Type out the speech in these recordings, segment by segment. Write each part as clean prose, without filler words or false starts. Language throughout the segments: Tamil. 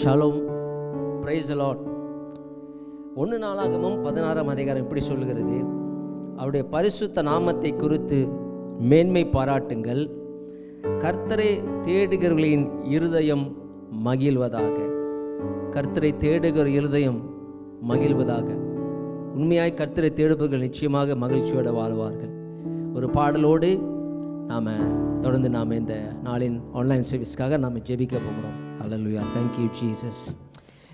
Shalom, praise the Lord. 1 நாளாகமம் 16ஆம் அதிகாரம் இப்படி சொல்லுகிறது: அவருடைய பரிசுத்த நாமத்தை குறித்து மேன்மை பாராட்டுங்கள், கர்த்தரை தேடுகிறவர்களின் இருதயம் மகிழ்வதாக. கர்த்தரை தேடுகிற இருதயம் மகிழ்வதாக. உண்மையாய் கர்த்தரை தேடுபவர்கள் நிச்சயமாக மகிழ்ச்சியோடு வாழ்வார்கள். ஒரு பாடலோடு தொடர்ந்து இந்த நாளின் ஆன்லைன் சர்வீஸ்க்காக நாம் ஜெபிக்க போகிறோம். அல்லேலூயா, தேங்க் யூ ஜீசஸ்.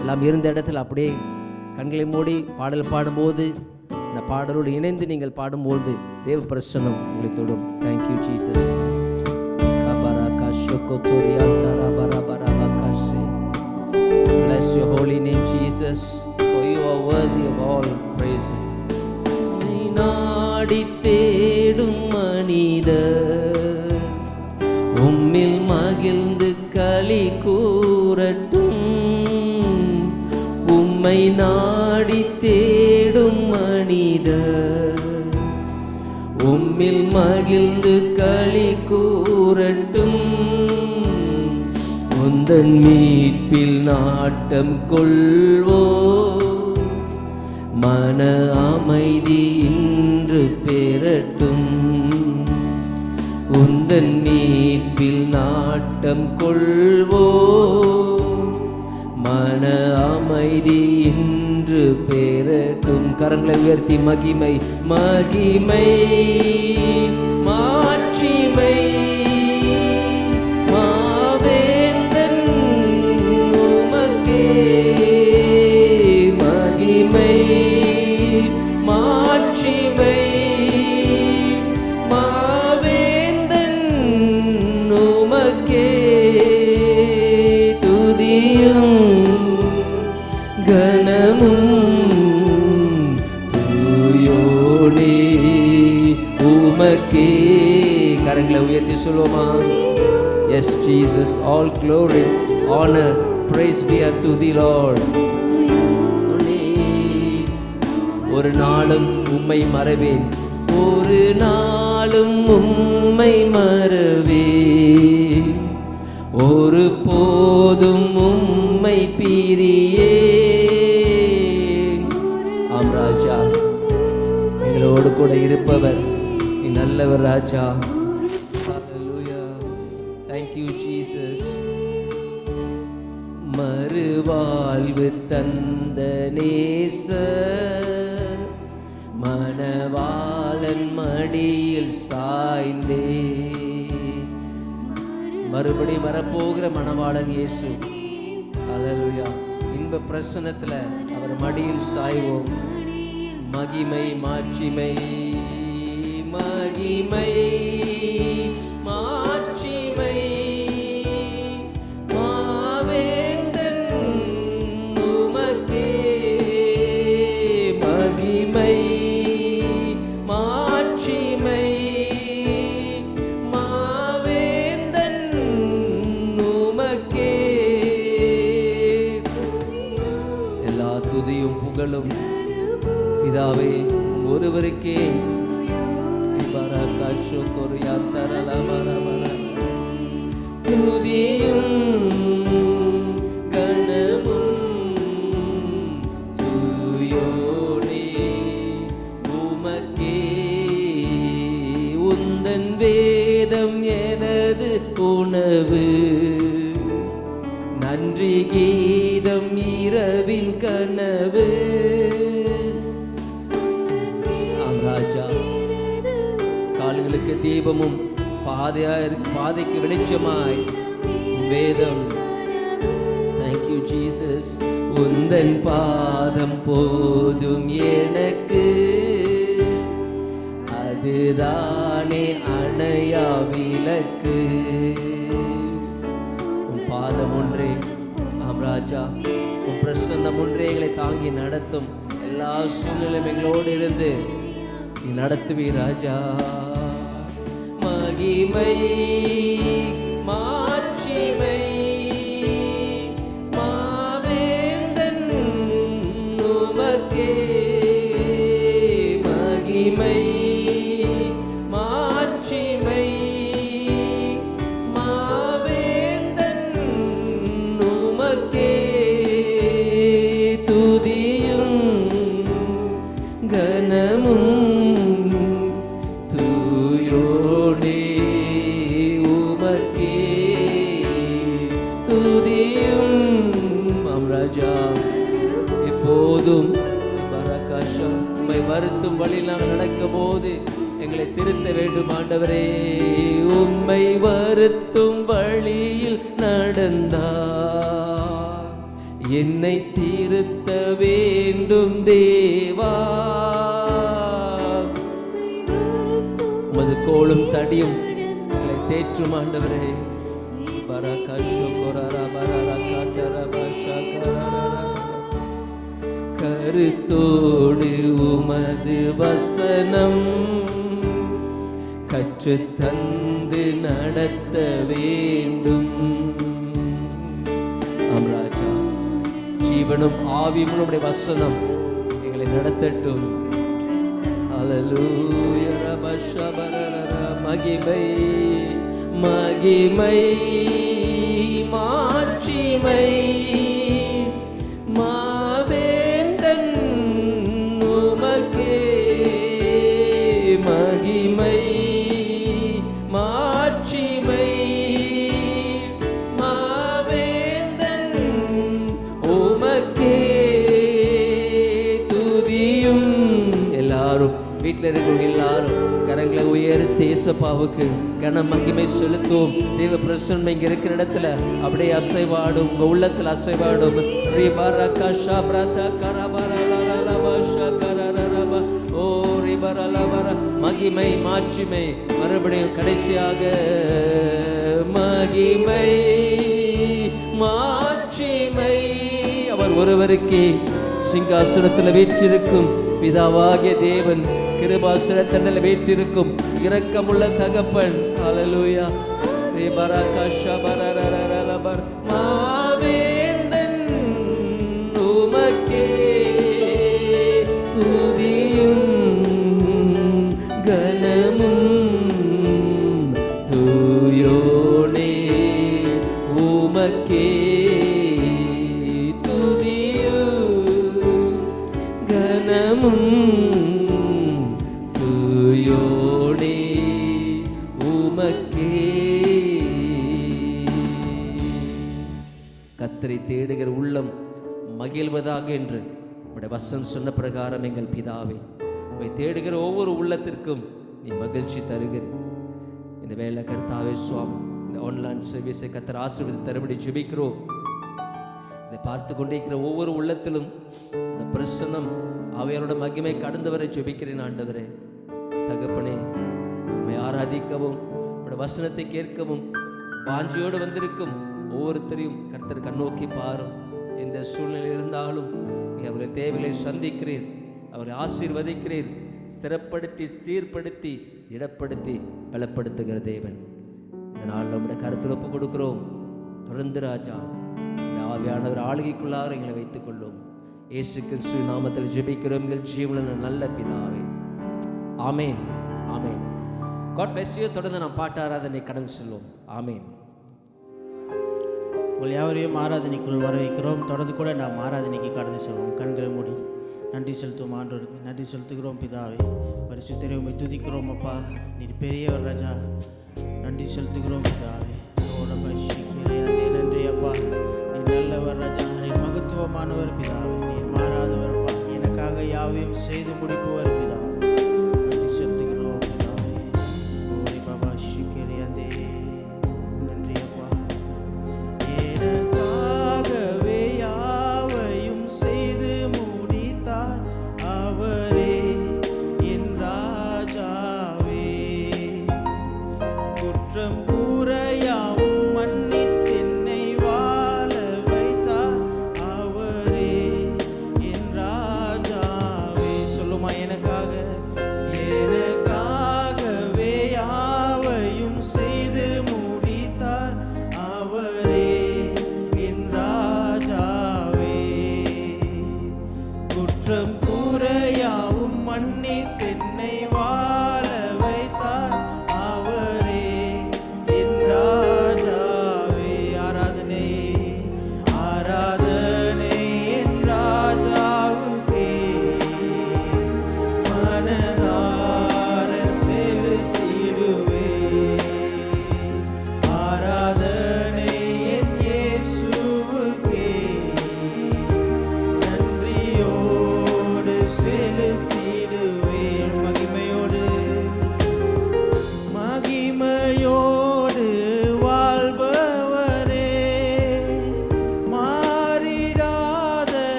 எல்லாம் இருந்த இடத்துல அப்படியே கண்களை மூடி பாடல் பாடும்போது, இந்த பாடலோடு இணைந்து நீங்கள் பாடும்போது தேவ பிரசன்னம் உங்களை தொடும். Thank you Jesus. Bless your holy name, Jesus, for you are worthy of all praise. நாடி தேடும் மனிதர் உம்மில் மகிழ்ந்து களி கூறட்டும். உம்மை நாடி தேடும் மனிதர் உம்மில் மகிழ்ந்து களி கூறட்டும். உந்தன் மீட்பில் நாட்டம் கொள்வோ, மன அமைதி இன்று பெறட்டும். உந்தன் மீட்பில் நாட்டம் கொள்வோ, மன அமைதி இன்று பெறட்டும். கரங்களை உயர்த்தி மகிமை மகிமை மாட்சிமை மாவேந்தன் உமக்கே. மகிமை மாட்சிமை மாவேந்தன் உமக்கே. துதியும் கணமும் தூயோனே உமக்கே. கரங்களை உயர்த்தி சொல்லுவோமா? Yes, Jesus, all glory, honor, praise be unto thee, Lord. ஒரு நாளும் உம்மை மறவேன், ஒரு நாளும் உம்மை மறவேன், ஒரு போதும் உம்மை பிரியேன். ஆம் ராஜா, எங்களோடு கூட இருப்பவர் நீ நல்லவர் ராஜா. ஹல்லேலூயா, thank you Jesus. மறுவாழ்வு தந்த நேசர் மணவாளன் மடியில் சாய்ந்தே. மறுபடி வரப்போகிற மணவாளன் இயேசு. ஹல்லேலூயா, இன்ப பிரசன்னத்துல அவர் மடியில் சாய்வோம். மகிமை மாட்சிமை மகிமை மாட்சிமை மாவேந்தன் உமக்கே. மகிமை மாட்சிமை மாவேந்தன் உமக்கே. எல்லா துதியும் புகழும் பிதாவே ஒருவருக்கே. துதியும் கணமும் தூயோனே உமக்கே. உந்தன் வேதம் எனது உணவு, நன்றி கீதம் இரவின் கனவு. ராஜா, கால்களுக்கு தீபமும் பாதைக்கு வெளிச்சமாய் வேதம். Thank you Jesus. உந்தன் பாதம் போதும் எனக்கு, அதுதானே அணையா விளக்கு. உன் பாதம் ஒன்றே, ஆம் ராஜா, உன் பிரசன்னம் ஒன்றே எங்களை தாங்கி நடத்தும். எல்லா சூழ்நிலையும் எங்களோடு இருந்து நீ நடத்துவீ ராஜா. மகிமை மாட்சிமை மாவேந்தன் உமக்கே. மகிமை மாட்சிமை மாவேந்தன் உமக்கே. உமக்கே துதியும். ஆம் ராஜா, எப்போதும் பரகாஷம் உம்மை வருத்தும் வழியில் நாங்கள் நடக்கும் போது எங்களை திருத்த வேண்டும் ஆண்டவரே. உம்மை வருத்தும் வழியில் நடந்தார் என்னை திருத்த வேண்டும் தேவா. உமது கோலும் தடியும் எங்களை தேற்றும் ஆண்டவரே. கருத்தோடு உமது வசனம் கற்று தந்து நடத்த வேண்டும். ஆம் ராஜா, ஜீவனும் ஆவியும் உம்முடைய வசனம் எங்களை நடத்தட்டும். அல்லேலூயா. மகிமை மகிமை மாட்சிமை மாவேந்தன் உமக்கே. மகிமை மாட்சிமை மாவேந்தன் உமக்கே துதியும். எல்லாரும் வீட்டில் இருக்கிறவங்க எல்லாரும் கரங்களை உயர்த்தி இயேசுவுக்கு கன மகிமை செலுத்தும். தேவ பிரசன்னம் இங்க இருக்கிற இடத்துல அப்படியே அசைவாடும், உங்க உள்ளத்துல அசைவாடும். மகிமை மாட்சிமை மறுபடியும் கடைசியாக மகிமை மாட்சிமை அவர் ஒருவருக்கே சிங்காசனத்தில் வீற்றிருக்கும் பிதாவாகிய தேவன், கிருபாசனத்தில் வீற்றிருக்கும் இரக்கமுள்ள தகப்பன். ஹல்லேலூயா. மாவேந்தன் உமக்கே துதியும் கனமும் தூயோனே உமக்கே துதியும் கனமும் தூயோனே உமக்கே. கர்த்தரை தேடுகிற உள்ளம் மகிழ்வதாக என்று உம்முடைய வசனம் சொன்ன பிரகாரம் எங்கள் பிதாவே, உம்மை தேடுகிற ஒவ்வொரு உள்ளத்திற்கும் நீ மகிழ்ச்சி தருகிற இந்த வேலை கர்த்தாவே சுவாமி, இந்த ஆன்லைன் சர்வீஸை கர்த்தர் ஆசீர்வதித்து தரும்படி ஜெபிக்கிறோம். இதை பார்த்து கொண்டிருக்கிற ஒவ்வொரு உள்ளத்திலும் இந்த பிரசன்னம் அவையோட மகிமை கடந்து வரை ஜெபிக்கிறேன் ஆண்டவரே. தகப்பனே, உம்மை ஆராதிக்கவும் உம்முடைய வசனத்தை கேட்கவும் வாஞ்சியோடு வந்திருக்கும் ஒவ்வொருத்தரையும் கர்த்தர் கண்ணோக்கி பாரும். எந்த சூழ்நிலை இருந்தாலும் நீ அவர்களை தேவையை சந்திக்கிறீர், அவரை ஆசீர்வதிக்கிறீர், ஸ்திரப்படுத்தி சீர்படுத்தி திடப்படுத்தி பலப்படுத்துகிற தேவன். இதனால் நம்முடைய கருத்தில் ஒப்பு கொடுக்கிறோம். தொடர்ந்து ராஜா ஆவியானவர் ஆளுகைக்குள்ளார எங்களை வைத்துக் கொள்ளும். இயேசு கிறிஸ்து நாமத்தில் ஜெபிக்கிறோம் எங்கள் ஜீவனுள்ள நல்ல பிதாவே. ஆமேன், ஆமேன். God bless you. தொடர்ந்து நாம் பாட்டு ஆராதனை கடந்து செல்வோம். ஆமேன். உங்கள் யாவரையும் ஆராதனைக்குள் வரவேற்கிறோம். தொடர்ந்து கூட நாம் ஆராதனைக்கு கடந்து செல்வோம். கண்களை மூடி நன்றி செலுத்துவோம். ஆண்டவருக்கு நன்றி செலுத்துகிறோம். பிதாவே, பரிசுத்தரை உம்மை துதிக்கிறோம். அப்பா, நீர் பெரியவர் ராஜா. நன்றி செலுத்துகிறோம் பிதாவே. நன்றி அப்பா, நீ நல்லவர் ராஜா. நீர் மகத்துவமானவர் பிதாவே. நீர் மாறாதவர் அப்பா. எனக்காக யாவையும் செய்து முடிப்பவர் பிதாவே. நன்றி செலுத்துகிறோம் பிதாவே. ஓரி பாபா ஷிக்கரி அந்தே. நன்றி அப்பா. எனக்காகவே யாவையும் செய்து முடித்தார் அவரே என் ராஜாவே. குற்றம் கூறையாவும் மன்னித்தென்னை வாழ வைத்தார் அவரே என் ராஜாவே. சொல்லுமா, எனக்காக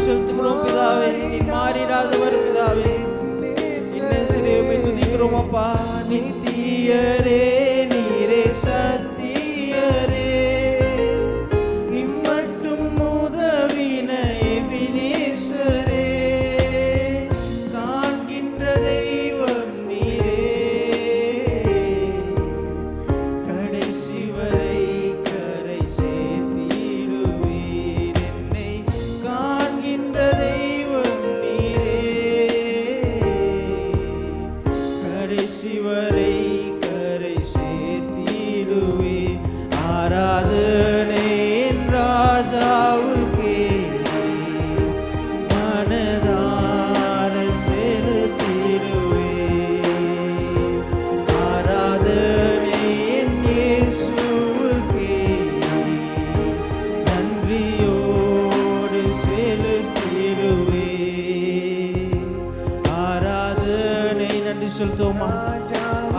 செலுத்துகிறோம் பிதாவே. நீ மாறிடாதவர் பிதாவே. இன்னும் துதிக்கிறோம் அப்பா. நித்தியரே நீரே சத்தியரே இம்மட்டும் உதவின எபினேசரே காண்கின்ற தெய்வம் நீரே கடைசி வரை கரை சேர்த்திடுவீர் என்னை காண்கின்ற தெய்வம் நீரே கடைசி வரை கரை சேர்த்திடுவே. ஆராதனை என் ராஜாவுக்கே மனதார செலுத்திடுவே. ஆராதனை என் இயேசுவுக்கே நன்றியோடு செலுத்திடுவே. ஆராதனை நன்றி செலுத்துவோமா?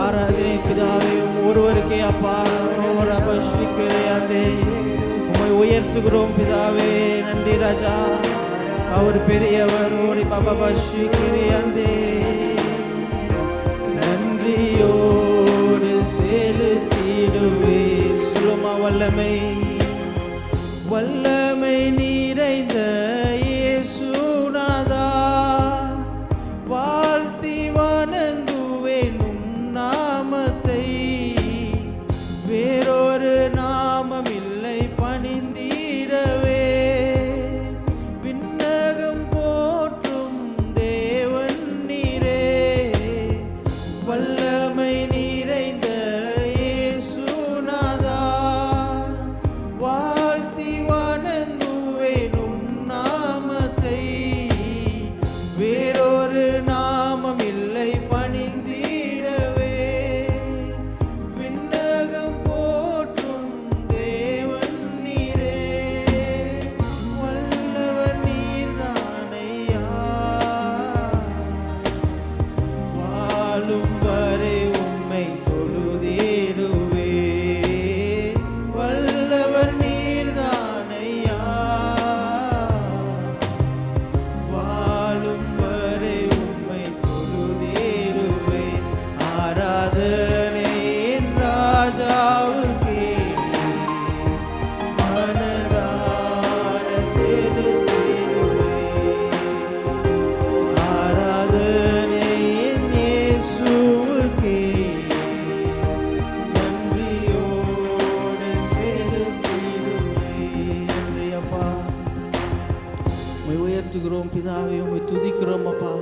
ஆராதனை பிதாவே ஒருவருக்கே அப்பா. உம்மை உயர்த்துகிறோம் பிதாவே. நன்றி ராஜா. அவர் பெரியவர். ஓரி பாபா ஸ்ரீகிரியாந்தே நன்றியோடு செலுத்திடுவே. சுலமா வல்லமை வல்லமை நிறைந்த இயேசுநாதா வாழ்த்தி வணங்குவேன் உம் நாமத்தை. வேறொரு நாமம் இல்லை பணிந்திடவே. விண்ணகம் போற்றும் தேவன் நீரே வல்லமை நிறைந்த இயேசுநாதா வாழ்த்தி வணங்குவேன் உம் நாமத்தை. வேறொரு நாமம் இல்லை பணிந்திடவே. விண்ணகம் போற்றும் தேவன் நீரே வல்லவர் நீர்தானையா. வாழும் வரை உம்மை தொழுதிடுவே. வல்லவர் நீர்தானையா. வாழும் வரை உம்மை தொழுதிடுவே. ஆராதனை என் ராஜாவுக்கே மனதார செலுத்திடுவே. ஆராதனை என் இயேசுவுக்கே நன்றியோடு செலுத்திடுவே. நன்றி அப்பா. உம்மை உயர்த்துகிறோம் பிதாவே. உம்மை துதிக்கிறோம் அப்பா.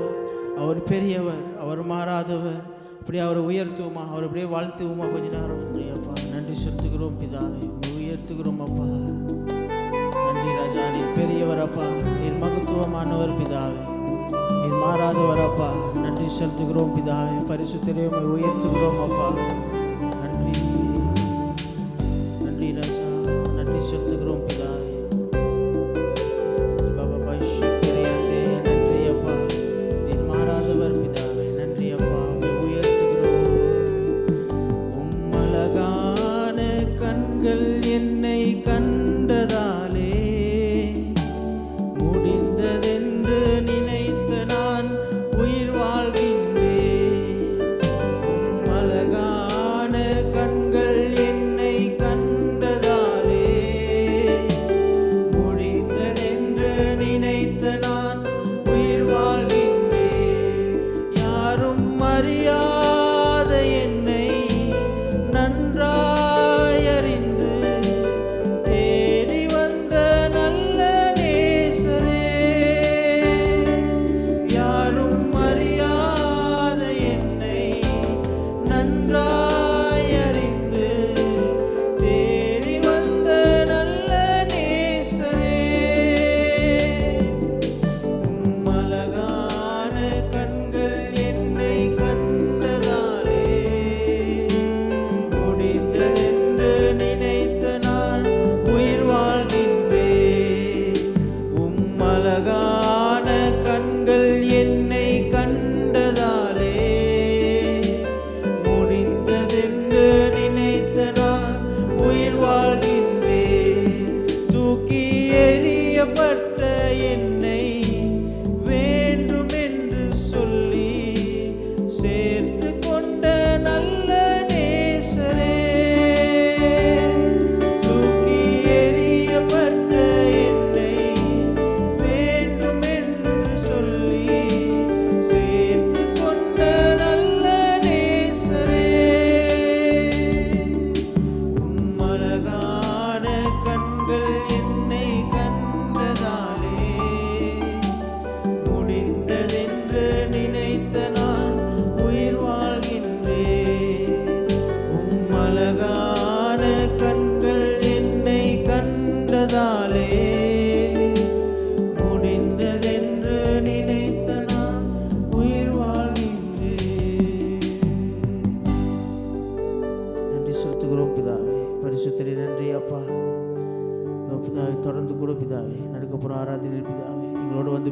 அவர் பெரியவர். அவர் மாறாதவர். அப்படியே அவரை உயர்த்துவோமா? அவர் அப்படியே வாழ்த்துவோமா? கொஞ்ச நேரம் நன்றி அப்பா. நன்றி செலுத்துகிறோம் பிதாவே. உம்மை உயர்த்துகிறோம் அப்பா. நன்றி ராஜா. நீர் பெரியவர் அப்பா. நீர் மகத்துவமானவர் பிதாவே. நீர் மாறாதவர் அப்பா. நன்றி செலுத்துகிறோம் பிதாவே. பரிசுத்தரே உம்மை உயர்த்துகிறோம் அப்பா. நன்றி நன்றி ராஜா. நன்றி செலுத்துகிறோம் பிதாவே. பாபா ஸ்ரீகிரியாந்தே நன்றி அப்பா. நீர் மாறாதவர் பிதாவே. நன்றி அப்பா. உம்மை உயர்த்துகிறோம். உம்மழகான கண்கள் என்னை கண்டதாலே முடிந்ததென்று நினைத்த நான் உயிர் வாழ்கின்றேன். உம்மழகான கண்கள் என்னை கண்டதாலே முடிந்ததென்று நினைத்த நான் உயிர் வாழ்கின்றேன். யாரும் அறியாத என்னை நன்றாய் அறிந்து தேடி வந்த நல்ல நேசரே. யாரும் அறியாத என்னை நன்றாய் அறிந்து தேடி வந்த நல்ல நேசரே. உம்மழகான கண்கள் என்னை கண்டதாலே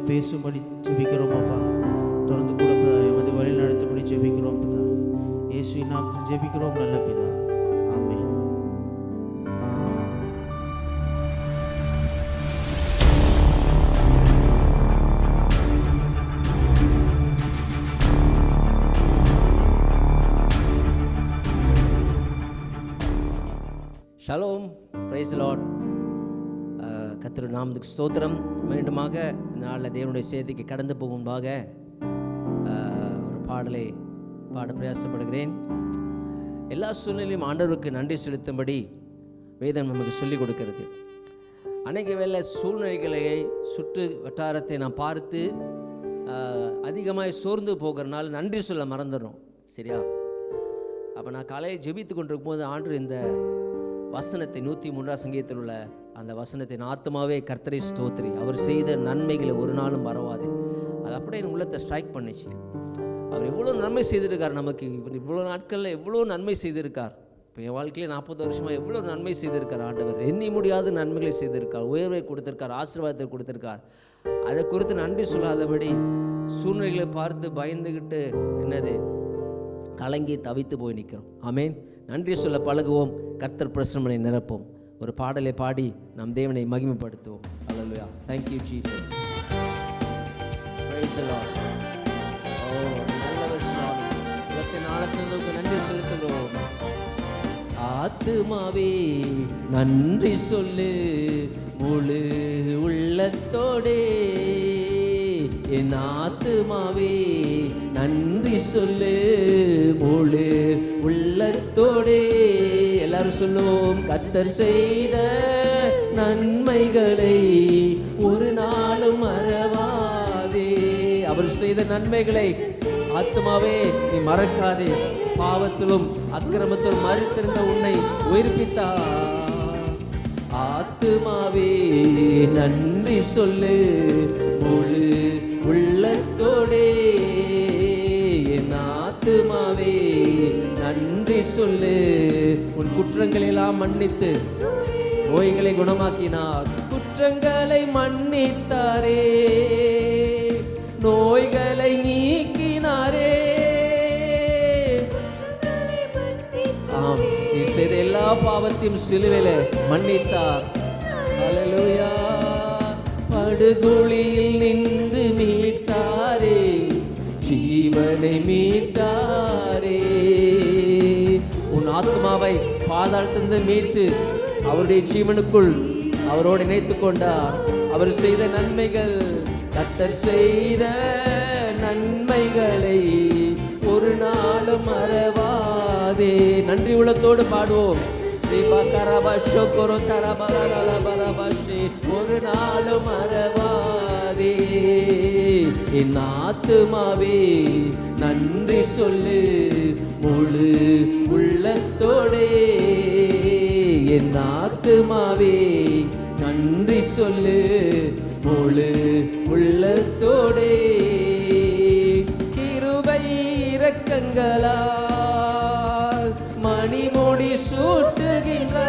பேசும்படி ஜெபிக்கிறோம் அப்பா. தொடர்ந்து கூட வந்து வழி நடத்தும்படி ஜெபிக்கிறோம் பிதா. இயேசுவின் நாமத்தில் ஜெபிக்கிறோம் நல்ல பிதா. ஆமென். ஷலோம், பிரைஸ் லார்ட். கர்த்தர் நாமத்துக்கு ஸ்தோத்திரம். மீண்டுமாக இந்த நாளில் தேவனுடைய செய்திக்கு கடந்து போகும்பாக ஒரு பாடலை பாட பிரயாசப்படுகிறேன். எல்லா சூழ்நிலையும் ஆண்டவருக்கு நன்றி செலுத்தும்படி வேதம் நமக்கு சொல்லிக் கொடுக்கிறது. அநேக வேளை சூழ்நிலைகளை சுற்று வட்டாரத்தை நான் பார்த்து அதிகமாக சோர்ந்து போகிறனால நன்றி சொல்ல மறந்துடுறோம். சரியா? அப்போ நான் காலையில் ஜெபித்து கொண்டிருக்கும் போது ஆண்டு இந்த வசனத்தை 103 சங்கீதத்தில் உள்ள அந்த வசனத்தை ஆத்மாவே கர்த்தரை ஸ்தோத்திரி, அவர் செய்த நன்மைகளை ஒரு நாளும் மறவாது. அது அப்படியே என் உள்ளத்தை ஸ்ட்ரைக் பண்ணிச்சு. அவர் எவ்வளோ நன்மை செய்திருக்கார் நமக்கு. இவர் இவ்வளோ நாட்களில் எவ்வளோ நன்மை செய்திருக்கார். இப்போ என் வாழ்க்கையில் 40 வருஷமாக எவ்வளோ நன்மை செய்திருக்கார் ஆண்டவர். எண்ணி முடியாத நன்மைகளை செய்திருக்கார், உயர்வை கொடுத்திருக்கார், ஆசீர்வாதத்தை கொடுத்திருக்கார். அதை குறித்து நன்றி சொல்லாதபடி சூழ்நிலைகளை பார்த்து பயந்துக்கிட்டு என்னது கலங்கி தவித்து போய் நிற்கிறோம். ஆமேன். நன்றி சொல்ல பழகுவோம். கர்த்தர் பிரசன்னத்தை நிரப்போம். ஒரு பாடலை பாடி நம் தேவனை மகிமைப்படுத்துவோம். அல்லேலூயா. Thank you Jesus. Praise the Lord. நல்லவர் சுவாமி. உலகத்தின் ஆழத்திற்கு நன்றி செலுத்துகிறோம். ஆத்துமாவே நன்றி சொல்லு முழு உள்ளத்தோடே. என் ஆத்துமாவே நன்றி சொல்லு முழு உள்ளத்தோடே. எல்லாரும் சொல்லுவோம். கர்த்தர் செய்த நன்மைகளை ஒரு நாளும் மறவாதே. அவர் செய்த நன்மைகளை ஆத்துமாவே நீ மறக்காதே. பாவத்திலும் அக்கிரமத்திலும் மறித்திருந்த உன்னை உயிர்ப்பித்தார். ஆத்துமாவே நன்றி சொல்லு முழு உள்ளத்தோடே. என் ஆத்துமாவே நன்றி சொல்லு. உன் குற்றங்களை எல்லாம் மன்னித்து நோய்களை குணமாக்கினார். குற்றங்களை மன்னித்தாரே, நோய்களை நீக்கினாரே. ஆம், நீ செய்த எல்லா பாவத்தையும் சிலுவையில மன்னித்தார். அல்லேலூயா. படுகுழியில் நின்று மீட்டாரே, ஜீவனை மீட்டாரே. உன் ஆத்மாவை பாதாளத்திலிருந்து மீட்டு அவருடைய ஜீவனுக்குள் அவரோடு இணைத்துக் கொண்டார். அவர் செய்த நன்மைகள், கர்த்தர் செய்த நன்மைகளை ஒரு நாளும் மறவாதே. நன்றி உள்ளத்தோடு பாடுவோம். ஒரு நாளும் மறவாதே. என் ஆத்துமாவே நன்றி சொல்லு முழு உள்ளத்தோடே. என் ஆத்துமாவே நன்றி சொல்லு முழு உள்ளத்தோடே. கிருபை இரக்கங்களால் மணிமுடி சூட்டுகின்றார்.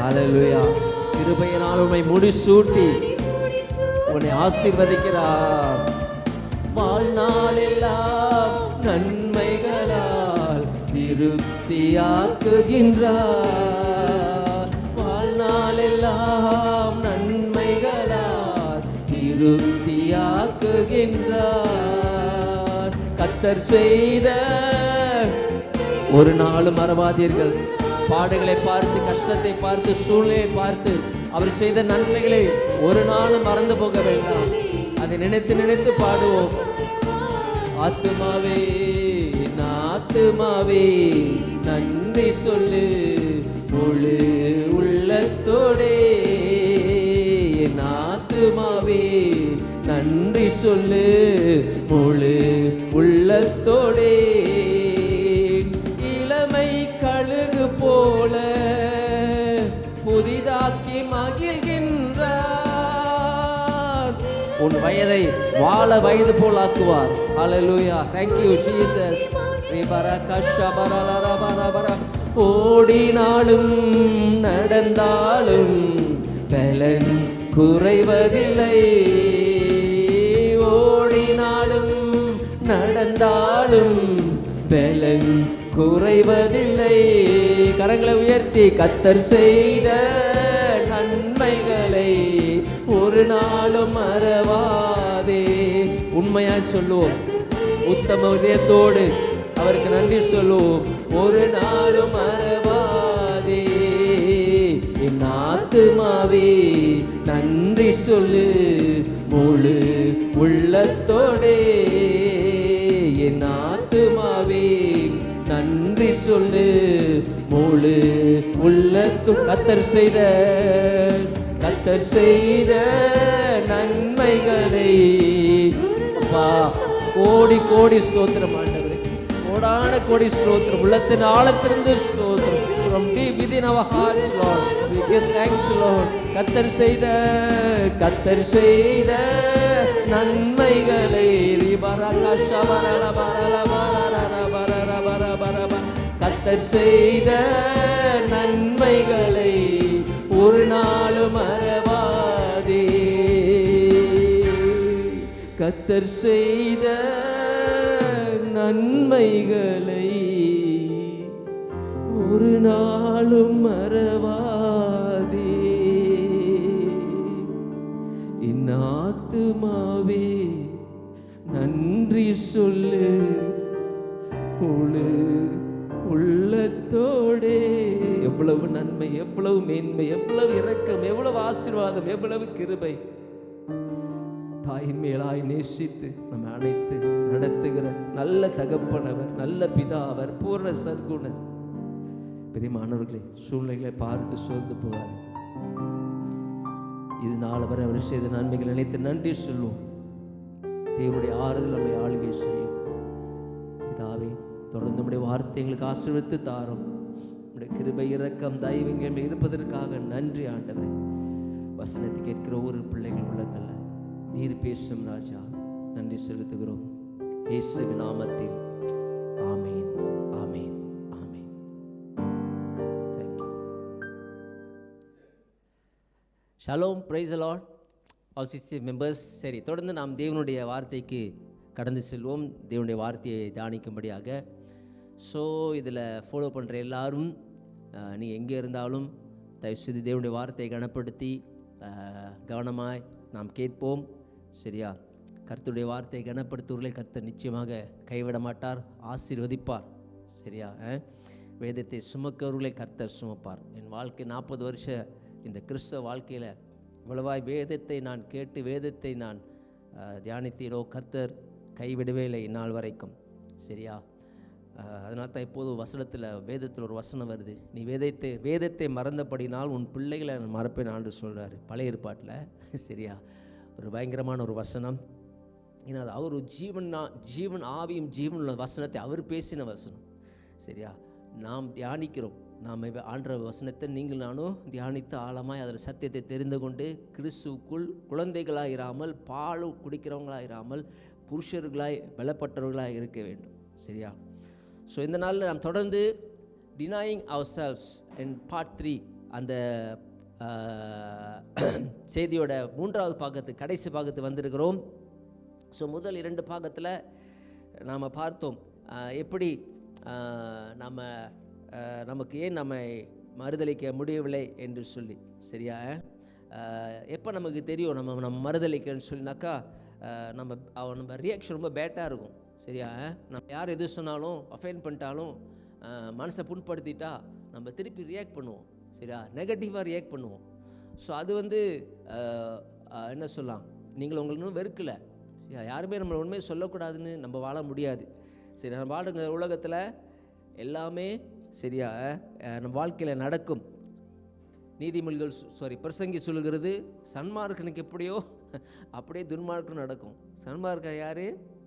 ஹல்லேலூயா. கிருபையினால் உன்னை முடிசூட்டி உன்னை ஆசீர்வதிக்கிறார். வாழ்நாளெல்லாம் நன்மைகளால் திருப்தியாக்குகின்றார். வாழ்நாளெல்லாம் நன்மைகளால் திருப்தியாக்குகின்றார். கர்த்தர் செய்த ஒரு நாளும் மறவாதீர்கள். பாடுகளை பார்த்து, கஷ்டத்தை பார்த்து, சூழ்நிலையை பார்த்து, அவர் செய்த நன்மைகளை ஒரு நாளும் மறந்து போக வேண்டாம். அதை நினைத்து நினைத்து பாடுவோம். ஆத்துமாவே ஆத்துமாவே நன்றி சொல்லு முழு உள்ளத்தோடே. என் ஆத்துமாவே நன்றி சொல்லு முழு உள்ளத்தோடே. இளமை கழுகு போல புதிதாக்கி மகிழ்கின்றார். உன் வயதை வாழ வயது போல் ஆக்குவார். ஹல்லேலூயா. Thank you Jesus. ஓடினாலும் நடந்தாலும் பலன் குறைவதில்லை. ஓடினாலும் நடந்தாலும் பலன் குறைவதில்லை. கரங்களை உயர்த்தி கர்த்தர் செய்த நன்மைகளை ஒரு நாளும் மறவாதே. உண்மையாய் சொல்லுவோம், உத்தம இதயத்தோடு அவருக்கு நன்றி சொல்லுவோம். ஒரு நாளும் மறவாதே. என் ஆத்துமாவே நன்றி சொல்லு முழு உள்ளத்தோடே. என் ஆத்துமாவே நன்றி சொல்லு முழு உள்ளத்தோடு. கர்த்தர் செய்த நன்மைகளை கோடி கோடி ஸ்தோத்திரம் ஆண்டவரே, கோடான கோடி ஸ்தோத்திரம். உள்ளத்தின் ஆழத்திலிருந்து ஸ்தோத்திரம். From deep within our hearts, Lord, we give thanks, Lord. கர்த்தர் செய்த நன்மைகளை கர்த்தர் செய்த நன்மைகளை ஒரு நாளும் மறவாதே. கர்த்தர் செய்த நன்மைகளை ஒரு நாளும் மறவாதே. என் ஆத்துமாவே நன்றி சொல்லு முழு உள்ளத்தோடே. எவ்வளவு நன்மை, எவ்வளவு மேன்மை, எவ்வளவு இரக்கம், எவ்வளவு ஆசீர்வாதம், எவ்வளவு கிருபை. தாயின் மேலாய் நேசித்து நம்ம அனைத்து நடத்துகிற நல்ல தகப்பனவர், நல்ல பிதாவர், பூர்ண சர்க்குணர். பெரியமானவர்களே, சூழ்நிலைகளை பார்த்து சோர்ந்து போவார். இதனால் அவர் செய்த நன்மைகள் நினைத்து நன்றி சொல்லுவோம். தேவனுடைய ஆறுதல் நம்மை ஆளுகை செய்யும். பிதாவே, தொடர்ந்து நம்முடைய வார்த்தை எங்களுக்கு ஆசீர்வதித்து தாரும். நம்முடைய கிருபை இரக்கம் தயவுங்கள் இருப்பதற்காக நன்றி ஆண்டவரே. வசனத்தை கேட்கிற ஒரு பிள்ளைகள் உள்ளங்கள்ல நீர் பேசும் ராஜா, நன்றி செலுத்துகிறோம் இயேசுவின் நாமத்தில். ஆமென், ஆமென், ஆமென். Thank you. Shalom, praise the Lord. All CC members. சரி, தொடர்ந்து நாம் தேவனுடைய வார்த்தைக்கு கடந்து செல்வோம். தேவனுடைய வார்த்தையை தியானிக்கும்படியாக. ஸோ இதில் ஃபாலோ பண்ணுற எல்லாரும் நீங்கள் எங்கே இருந்தாலும் தயவுசெய்து தேவனுடைய வார்த்தையை கனப்படுத்தி கவனமாய் நாம் கேட்போம். சரியா? கர்த்தருடைய வார்த்தையை கனப்படுத்துவர்களை கர்த்தர் நிச்சயமாக கைவிட மாட்டார், ஆசீர்வதிப்பார். சரியா? வேதத்தை சுமக்கிறவர்களை கர்த்தர் சுமப்பார். என் வாழ்க்கை 40 வருஷ இந்த கிறிஸ்தவ வாழ்க்கையில் இவ்வளவாய் வேதத்தை நான் கேட்டு வேதத்தை நான் தியானித்தீரோ, கர்த்தர் கைவிடவே இல்லை இந்நாள் வரைக்கும். சரியா? அதனால தான் இப்போது வசனத்தில் வேதத்தில் ஒரு வசனம் வருது, நீ வேதத்தை மறந்தபடினால் உன் பிள்ளைகளை நான் மறப்பேன் ஆண்டு சொல்கிறாரு பழைய ஏற்பாட்டில். சரியா? ஒரு பயங்கரமான ஒரு வசனம். ஏன்னா அது அவர் ஜீவன் ஆவியும் ஜீவன் உள்ள வசனத்தை அவர் பேசின வசனம். சரியா? நாம் தியானிக்கிறோம். நாம் ஆண்ட வசனத்தை நீங்கள் நானும் தியானித்து ஆழமாய் அதில் சத்தியத்தை தெரிந்து கொண்டு கிறிஸ்துவுக்குள் குழந்தைகளாக இராமல், பால் குடிக்கிறவங்களாக இராமல், புருஷர்களாய் பலப்பட்டவர்களாக இருக்க வேண்டும். சரியா? ஸோ இந்த நாளில் நாம் தொடர்ந்து denying ourselves in part 3 அந்த செய்தியோட 3வது பாகத்துக்கு, கடைசி பாகத்துக்கு வந்திருக்கிறோம். ஸோ முதல் 2 பாகத்தில் நாம் பார்த்தோம் எப்படி நமக்கு ஏன் நம்மை மறுதலிக்க முடியவில்லை என்று சொல்லி. சரியா? எப்போ நமக்கு தெரியும் நம்ம மறுதலிக்கன்னு சொல்லினாக்கா நம்ம ரியாக்ஷன் ரொம்ப பேட்டாக இருக்கும். சரியா? நம்ம யார் எது சொன்னாலும் அஃபெண்ட் பண்ணிட்டாலும் மனசை புண்படுத்திட்டா நம்ம திருப்பி ரியாக்ட் பண்ணுவோம். சரியா? நெகட்டிவாக ரியாக்ட் பண்ணுவோம். ஸோ அது என்ன சொல்லலாம், நீங்கள் உங்களுக்கு இன்னும் வெறுக்கலை. யாருமே நம்மளை உண்மையை சொல்லக்கூடாதுன்னு நம்ம வாழ முடியாது. சரி, நம்ம வாழுங்க உலகத்தில் எல்லாமே சரியா நம்ம வாழ்க்கையில் நடக்கும். நீதிமொழிகள் பிரசங்கி சொல்லுகிறது, சன்மார்க்கனுக்கு எப்படியோ அப்படியே துன்மார்க்கம் நடக்கும். சன்மார்க்கர் யார்?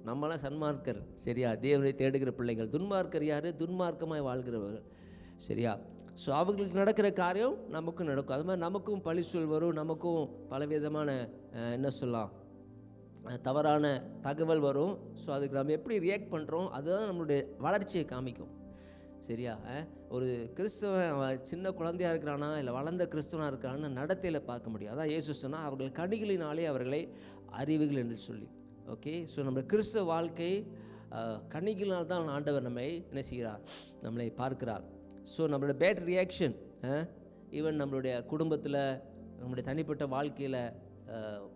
நம்மளாம் சன்மார்க்கர். சரியா? தேவனை தேடுகிற பிள்ளைகள். துன்மார்க்கர் யார்? துன்மார்க்கமாய் வாழ்கிறவர்கள். சரியா? ஸோ அவங்களுக்கு நடக்கிற காரியம் நமக்கும் நடக்கும். அது மாதிரி நமக்கும் பழி சொல் வரும், நமக்கும் பலவிதமான என்ன சொல்லலாம் தவறான தகவல் வரும். ஸோ அதுக்கு நம்ம எப்படி ரியாக்ட் பண்ணுறோம் அதுதான் நம்மளுடைய வளர்ச்சியை காமிக்கும். சரியா? ஒரு கிறிஸ்தவன் அவன் சின்ன குழந்தையாக இருக்கிறானா இல்லை வளர்ந்த கிறிஸ்தவனாக இருக்கிறான்னு நடத்தையில் பார்க்க முடியும். அதான் இயேசு சொன்னால் அவர்கள் கனிகளினாலே அவர்களை அறிவுகள் என்று சொல்லி. ஓகே, ஸோ நம்ம கிறிஸ்தவ வாழ்க்கை கனிகளினால் தான் ஆண்டவர் நம்மை என்ன செய்கிறார், நம்மளை பார்க்கிறார். ஸோ நம்மளோட பேட் ரியாக்ஷன் ஈவன் நம்மளுடைய குடும்பத்தில், நம்மளுடைய தனிப்பட்ட வாழ்க்கையில்,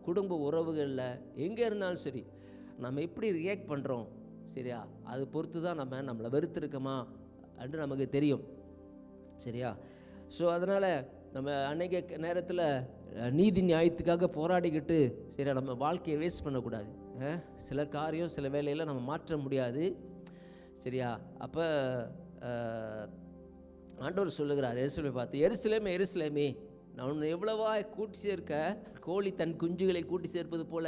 குடும்ப உறவுகளில், எங்கே இருந்தாலும் சரி நம்ம எப்படி ரியாக்ட் பண்ணுறோம், சரியா, அது பொறுத்து தான் நம்மளை வெறுத்திருக்கோமா என்று நமக்கு தெரியும். சரியா? ஸோ அதனால் நம்ம அன்றைக்கு நேரத்தில் நீதி நியாயத்துக்காக போராடிக்கிட்டு சரியா நம்ம வாழ்க்கையை வேஸ்ட் பண்ணக்கூடாது. சில காரியம் சில வேலையில் நம்ம மாற்ற முடியாது. சரியா? அப்போ ஆண்டவர் சொல்லுகிறார் எருசலேமை பார்த்து, எருசலேமே எருசலேமே, நான் உன்னை எவ்வளவா கூட்டி சேர்க்க, கோழி தன் குஞ்சுகளை கூட்டி சேர்ப்பது போல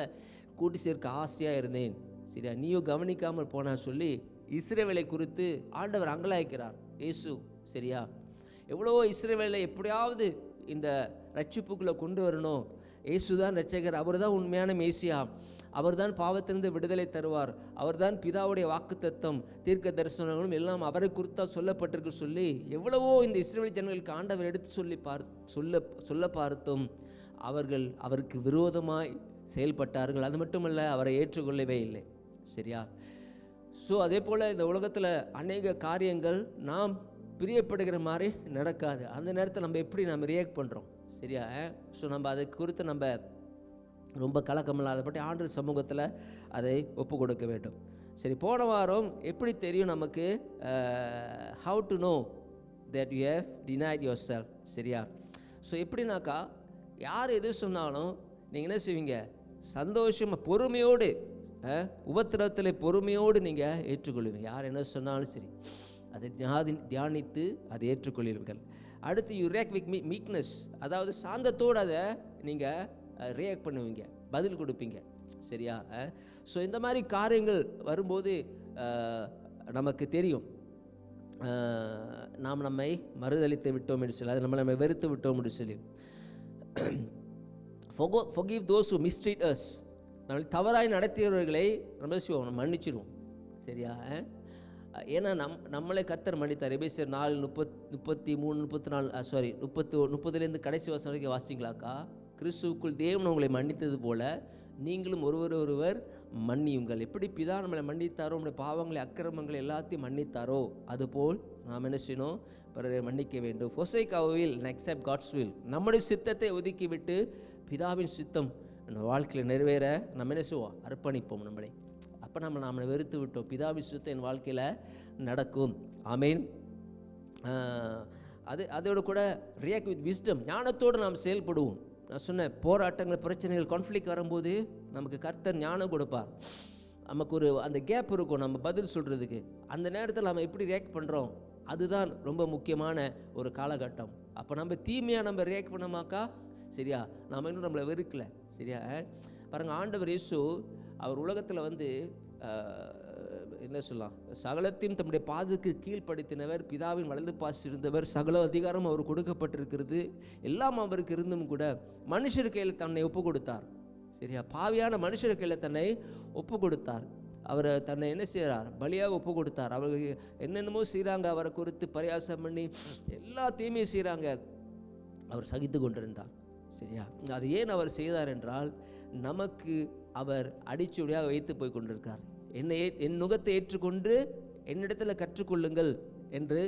கூட்டி சேர்க்க ஆசையாக இருந்தேன். சரியா? நீயோ கவனிக்காமல் போனா சொல்லி இஸ்ரவேலை குறித்து ஆண்டவர் அங்கலாய்க்கிறார் இயேசு. சரியா? எவ்வளவோ இஸ்ரவேலை எப்படியாவது இந்த ரட்சிப்புக்குள்ளே கொண்டு வரணும். இயேசு தான் ரட்சகர், அவர் தான் உண்மையான மேசியா, அவர் தான் பாவத்திலிருந்து விடுதலை தருவார், அவர் தான் பிதாவுடைய வாக்குத்தத்தம் தீர்க்க தரிசனங்களும் எல்லாம் அவரை குறித்தா சொல்லப்பட்டிருக்கு சொல்லி எவ்வளவோ இந்த இஸ்ரவேல் ஜனங்களுக்கு ஆண்டவர் எடுத்து சொல்ல பார்த்தும் அவர்கள் அவருக்கு விரோதமாய் செயல்பட்டார்கள். அது மட்டுமல்ல, அவரை ஏற்றுக்கொள்ளவே இல்லை. சரியா? ஸோ அதே போல் இந்த உலகத்தில் அநேக காரியங்கள் நாம் பிரியப்படுகிற மாதிரி நடக்காது. அந்த நேரத்தில் நம்ம எப்படி நம்ம ரியாக்ட் பண்ணுறோம். சரியா? ஸோ நம்ம அதை குறித்து நம்ம ரொம்ப கலக்கமில்லாதபடி ஆண்டவர் சமூகத்தில் அதை ஒப்பு கொடுக்க வேண்டும். சரி, போன வாரம் எப்படி தெரியும் நமக்கு how to know that you have denied your self. சரியா? ஸோ எப்படின்னாக்கா, யார் எது சொன்னாலும் நீங்கள் என்ன செய்வீங்க, சந்தோஷமாக பொறுமையோடு, உபத்திரத்தில் பொறுமையோடு நீங்கள் ஏற்றுக்கொள்வீங்க. யார் என்ன சொன்னாலும் சரி அதை தியானித்து அதை ஏற்றுக்கொள்வீர்கள். அடுத்து யூ ரியாக்ட் வித் மீக்னஸ், அதாவது சாந்தத்தோடு அதை நீங்கள் ரியாக்ட் பண்ணுவீங்க, பதில் கொடுப்பீங்க. சரியா? ஸோ இந்த மாதிரி காரியங்கள் வரும்போது நமக்கு தெரியும் நாம் நம்மை மறுதளித்து விட்டோம் என்று சொல்லி, அது நம்மை வெறுத்து விட்டோம் என்று சொல்லி. forgive those who mistreat us, நம்மளை தவறாய் நடத்தியவர்களை நம்ம செய்வோம், மன்னிச்சிடுவோம். சரியா? ஏன்னா நம்மளை கர்த்தர் மன்னித்தார். எபேசியர் 4:33-34 கடைசி வசனம் வரைக்கும் வாசிங்களாக்கா, கிறிஸ்துவுக்குள் தேவன் உங்களை மன்னித்தது போல நீங்களும் ஒருவர் மன்னியுங்கள். எப்படி பிதா நம்மளை மன்னித்தாரோ, நம்முடைய பாவங்களை அக்கிரமங்களை எல்லாத்தையும் மன்னித்தாரோ, அதுபோல் நாம் என்ன செய்யணும், பிறரை மன்னிக்க வேண்டும். forsake our will and accept God's will, நம்முடைய சித்தத்தை ஒதுக்கிவிட்டு பிதாவின் சித்தம் நம்ம வாழ்க்கையில் நிறைவேற நம்ம என்ன செய்வோம், அர்ப்பணிப்போம் நம்மளை. அப்போ நம்மளை வெறுத்து விட்டோம், பிதாவின் சித்தம் என் வாழ்க்கையில் நடக்கும். ஆமேன். அதோட கூட ரியாக்ட் வித் விஸ்டம், ஞானத்தோடு நாம் செயல்படுவோம். நான் சொன்னேன், போராட்டங்கள், பிரச்சனைகள், கான்ஃப்ளிக்ட் வரும்போது நமக்கு கர்த்தர் ஞானம் கொடுப்பார். நமக்கு ஒரு அந்த கேப் இருக்கும் நம்ம பதில் சொல்கிறதுக்கு. அந்த நேரத்தில் நம்ம எப்படி ரியாக்ட் பண்ணுறோம், அதுதான் ரொம்ப முக்கியமான ஒரு காலகட்டம். அப்போ நம்ம தீமையாக நம்ம ரியாக்ட் பண்ணமாக்கா, சரியா, நாம் இன்னும் நம்மளை வெறுக்கலை. சரியா? பாருங்கள், ஆண்டவர் இயேசு அவர் உலகத்தில் என்ன சொல்லலாம், சகலத்தையும் தம்முடைய பாதத்துக்கு கீழ்ப்படுத்தினவர், பிதாவின் வலது பாசி இருந்தவர், சகல அதிகாரம் அவர் கொடுக்கப்பட்டிருக்கிறது, எல்லாம் அவருக்கு இருந்தும் கூட மனுஷர் கையில் தன்னை ஒப்பு கொடுத்தார். சரியா? பாவியான மனுஷர் கையில் தன்னை ஒப்பு கொடுத்தார். அவர் தன்னை என்ன செய்கிறார், பலியாக ஒப்பு கொடுத்தார். அவருக்கு என்னென்னமோ செய்கிறாங்க, அவரை குறித்து பரியாசம் பண்ணி எல்லா தீமையும் செய்கிறாங்க, அவர் சகித்து கொண்டிருந்தார். சரியா? அது ஏன் அவர் செய்தார் என்றால், நமக்கு அவர் அடிச்சுடியாக வைத்து போய் கொண்டிருக்கார். என் நுகத்தை ஏற்றுக்கொண்டு என்னிடத்தில் கற்றுக்கொள்ளுங்கள் என்று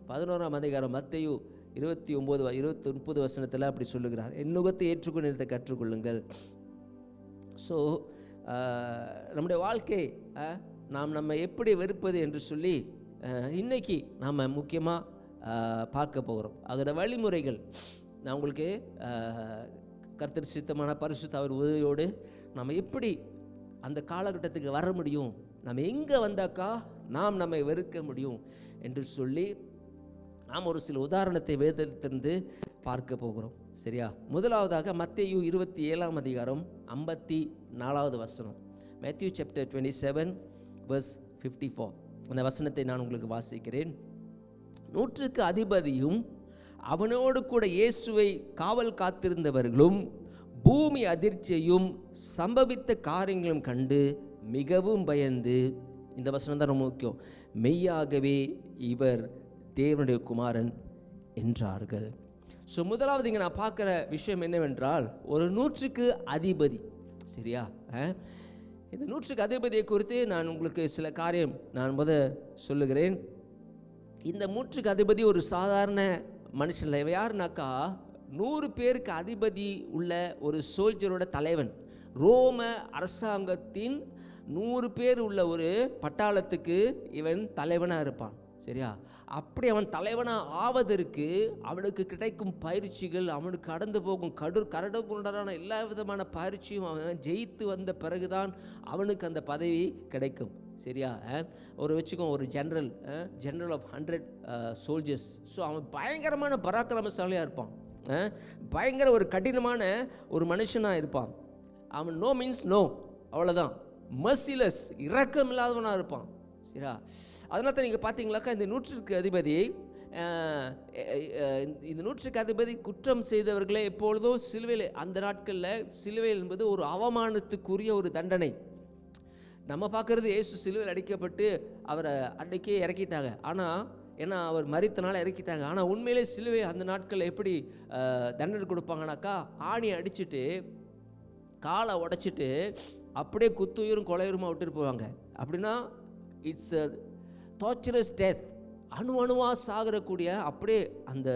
11ஆம் அதிகாரம் மத்தேயு 29-30 வசனத்தில் அப்படி சொல்லுகிறார். என் நுகத்தை ஏற்றுக்கொண்டு என்னிடத்தை கற்றுக்கொள்ளுங்கள். ஸோ நம்முடைய வாழ்க்கை நம்ம எப்படி வெறுப்பது என்று சொல்லி இன்னைக்கு நாம் முக்கியமாக பார்க்க போகிறோம். அதோட வழிமுறைகள் நான் உங்களுக்கு கர்த்தர் சித்தமான பரிசுத்த அவர் உதவியோடு நம்ம எப்படி அந்த காலகட்டத்துக்கு வர முடியும், நம்ம எங்கே வந்தாக்கா நாம் நம்மை வெறுக்க முடியும் என்று சொல்லி நாம் ஒரு சில உதாரணத்தை வேதத்திலிருந்து பார்க்க போகிறோம். சரியா? முதலாவதாக மத்தேயு 27ஆம் அதிகாரம் 54வது வசனம். Matthew chapter 27 verse 54. அந்த வசனத்தை நான் உங்களுக்கு வாசிக்கிறேன். 100க்கு அதிபதியும் அவனோடு கூட இயேசுவை காவல் காத்திருந்தவர்களும் பூமி அதிர்ச்சியையும் சம்பவித்த காரியங்களும் கண்டு மிகவும் பயந்து, இந்த வசனம் தான் ரொம்ப முக்கியம், மெய்யாகவே இவர் தேவனுடைய குமாரன் என்றார்கள். ஸோ முதலாவது இங்கே நான் பார்க்குற விஷயம் என்னவென்றால், ஒரு 100க்கு அதிபதி. சரியா? இந்த 100க்கு அதிபதியை குறித்து நான் உங்களுக்கு சில காரியம் நான் சொல்லுகிறேன். இந்த 100க்கு அதிபதி ஒரு சாதாரண மனுஷன் இல்லை. இவன் யாருனாக்கா 100 பேருக்கு அதிபதி உள்ள ஒரு சோல்ஜரோட தலைவன். ரோம அரசாங்கத்தின் 100 பேர் உள்ள ஒரு பட்டாளத்துக்கு இவன் தலைவனாக இருப்பான். சரியா? அப்படி அவன் தலைவனாக ஆவதற்கு அவனுக்கு கிடைக்கும் பயிற்சிகள், அவனுக்கு கடந்து போகும் கரடுமுரடான எல்லா விதமான பயிற்சியும் அவன் ஜெயித்து வந்த பிறகுதான் அவனுக்கு அந்த பதவி கிடைக்கும். சரியா? ஒரு ஜெனரல் ஆஃப் 100 சோல்ஜர்ஸ். ஸோ அவன் பயங்கரமான பராக்கிரமசாலியாக இருப்பான். பயங்கர ஒரு கடினமான ஒரு மனுஷனாக இருப்பான். அவன் நோ மீன்ஸ் நோ, அவ்வளோதான். மர்சிலஸ், இரக்கம் இல்லாதவனாக இருப்பான். சரியா? அதனால தான் நீங்கள் பார்த்தீங்களாக்கா இந்த 100க்கு அதிபதி, இந்த 100க்கு அதிபதி குற்றம் செய்தவர்களே எப்பொழுதும் சிலுவையில், அந்த நாட்களில் சிலுவை என்பது ஒரு அவமானத்துக்குரிய ஒரு தண்டனை. நம்ம பார்க்குறது இயேசு சிலுவையில் அடிக்கப்பட்டு அவரை அன்றைக்கே இறக்கிட்டாங்க. ஆனால் ஏன்னா அவர் மரித்தனால இறக்கிட்டாங்க. ஆனால் உண்மையிலே சிலுவை அந்த நாட்களில் எப்படி தண்டனை கொடுப்பாங்கனாக்கா, ஆணி அடிச்சுட்டு காலை உடைச்சிட்டு அப்படியே குத்துயிரும் கொலையுருமா விட்டுட்டு போவாங்க. அப்படின்னா இட்ஸ் அ டார்ச்சரஸ் டெத். அணுவாக சாகரக்கூடிய அப்படியே அந்த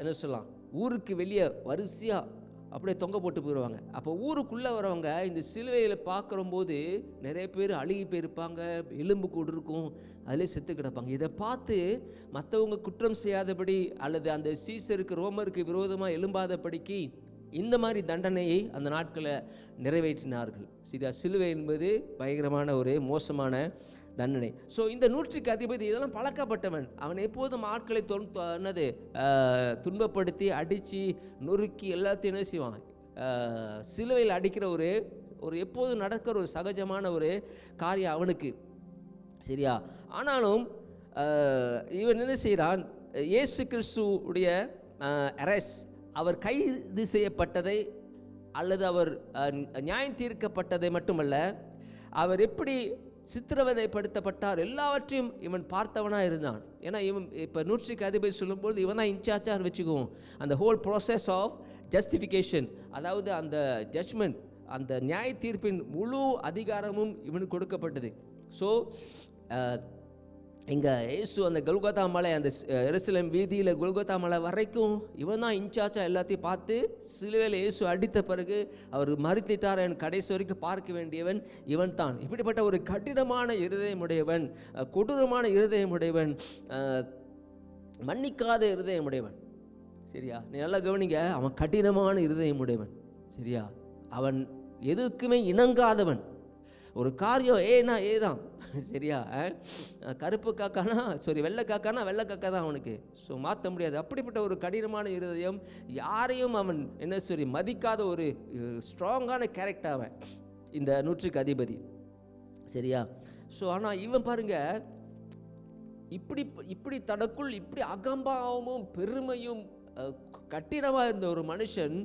என்ன சொல்லலாம், ஊருக்கு வெளியே வரிசையாக அப்படியே தொங்க போட்டு போயிடுவாங்க. அப்போ ஊருக்குள்ளே வரவங்க இந்த சிலுவையில் பார்க்குறம்போது நிறைய பேர் அழுகி போயிருப்பாங்க, எலும்பு கூடு இருக்கும், அதிலே செத்து கிடப்பாங்க. இதை பார்த்து மற்றவங்க குற்றம் செய்யாதபடி அல்லது அந்த சீசருக்கு ரோமருக்கு விரோதமாக எழும்பாதபடிக்கு இந்த மாதிரி தண்டனையை அந்த நாட்களை நிறைவேற்றினார்கள். சரியா? சிலுவை என்பது பயங்கரமான ஒரு மோசமான தண்டனை. ஸோ இந்த 100க்கு அதிபதி இதெல்லாம் பழக்கப்பட்டவன். அவன் எப்போதும் ஆட்களை துன்பப்படுத்தி அடித்து நொறுக்கி எல்லாத்தையும் என்ன செய்வான், சிலுவையில் அடிக்கிற ஒரு எப்போதும் நடக்கிற ஒரு சகஜமான ஒரு காரியம் அவனுக்கு. சரியா? ஆனாலும் இவன் என்ன செய்கிறான், இயேசு கிறிஸ்துவுடைய அரெஸ்ட், அவர் கைது செய்யப்பட்டதை அல்லது அவர் நியாயம் தீர்க்கப்பட்டதை மட்டுமல்ல, அவர் எப்படி சித்திரவதைப்படுத்தப்பட்டார் எல்லாவற்றையும் இவன் பார்த்தவனாக இருந்தான். ஏன்னா இவன் இப்போ 100க்கு அதிபதி சொல்லும்போது இவன் தான் இன்சார்ஜாக வச்சுக்குவோம். அந்த ஹோல் ப்ராசஸ் ஆஃப் ஜஸ்டிஃபிகேஷன், அதாவது அந்த ஜட்ஜ்மெண்ட், அந்த நியாய தீர்ப்பின் முழு அதிகாரமும் இவனுக்கு கொடுக்கப்பட்டது. ஸோ இங்கே இயேசு அந்த கொல்கொதா மலை, அந்த எருசலேம் வீதியில் கொல்கொதா மலை வரைக்கும் இவன் தான் இன்சார்ஜாக எல்லாத்தையும் பார்த்து, சிலுவையில் இயேசு அடித்த பிறகு அவர் மறுத்திட்டார் என் கடைசி வரைக்கும் பார்க்க வேண்டியவன் இவன் தான். இப்படிப்பட்ட ஒரு கடினமான இருதயமுடையவன், கொடூரமான இருதயமுடையவன், மன்னிக்காத இருதயமுடையவன். சரியா? நீ நல்லா கவனிங்க, அவன் கடினமான இருதயமுடையவன். சரியா? அவன் எதுக்குமே இணங்காதவன். ஒரு காரியம் ஏன்னா ஏதான். சரியா? கருப்பு காக்கானா வெள்ளை காக்கானா வெள்ளை காக்கா தான் அவனுக்கு. ஸோ மாற்ற முடியாது. அப்படிப்பட்ட ஒரு கடினமான இருதயம், யாரையும் அவன் என்ன மதிக்காத ஒரு ஸ்ட்ராங்கான கேரக்டர் அவன், இந்த 100க்கு அதிபதி. சரியா? ஸோ ஆனால் இவன் பாருங்க, இப்படி தனக்குள் இப்படி அகம்பாவமும் பெருமையும் கட்டினமாக இருந்த ஒரு மனுஷன்,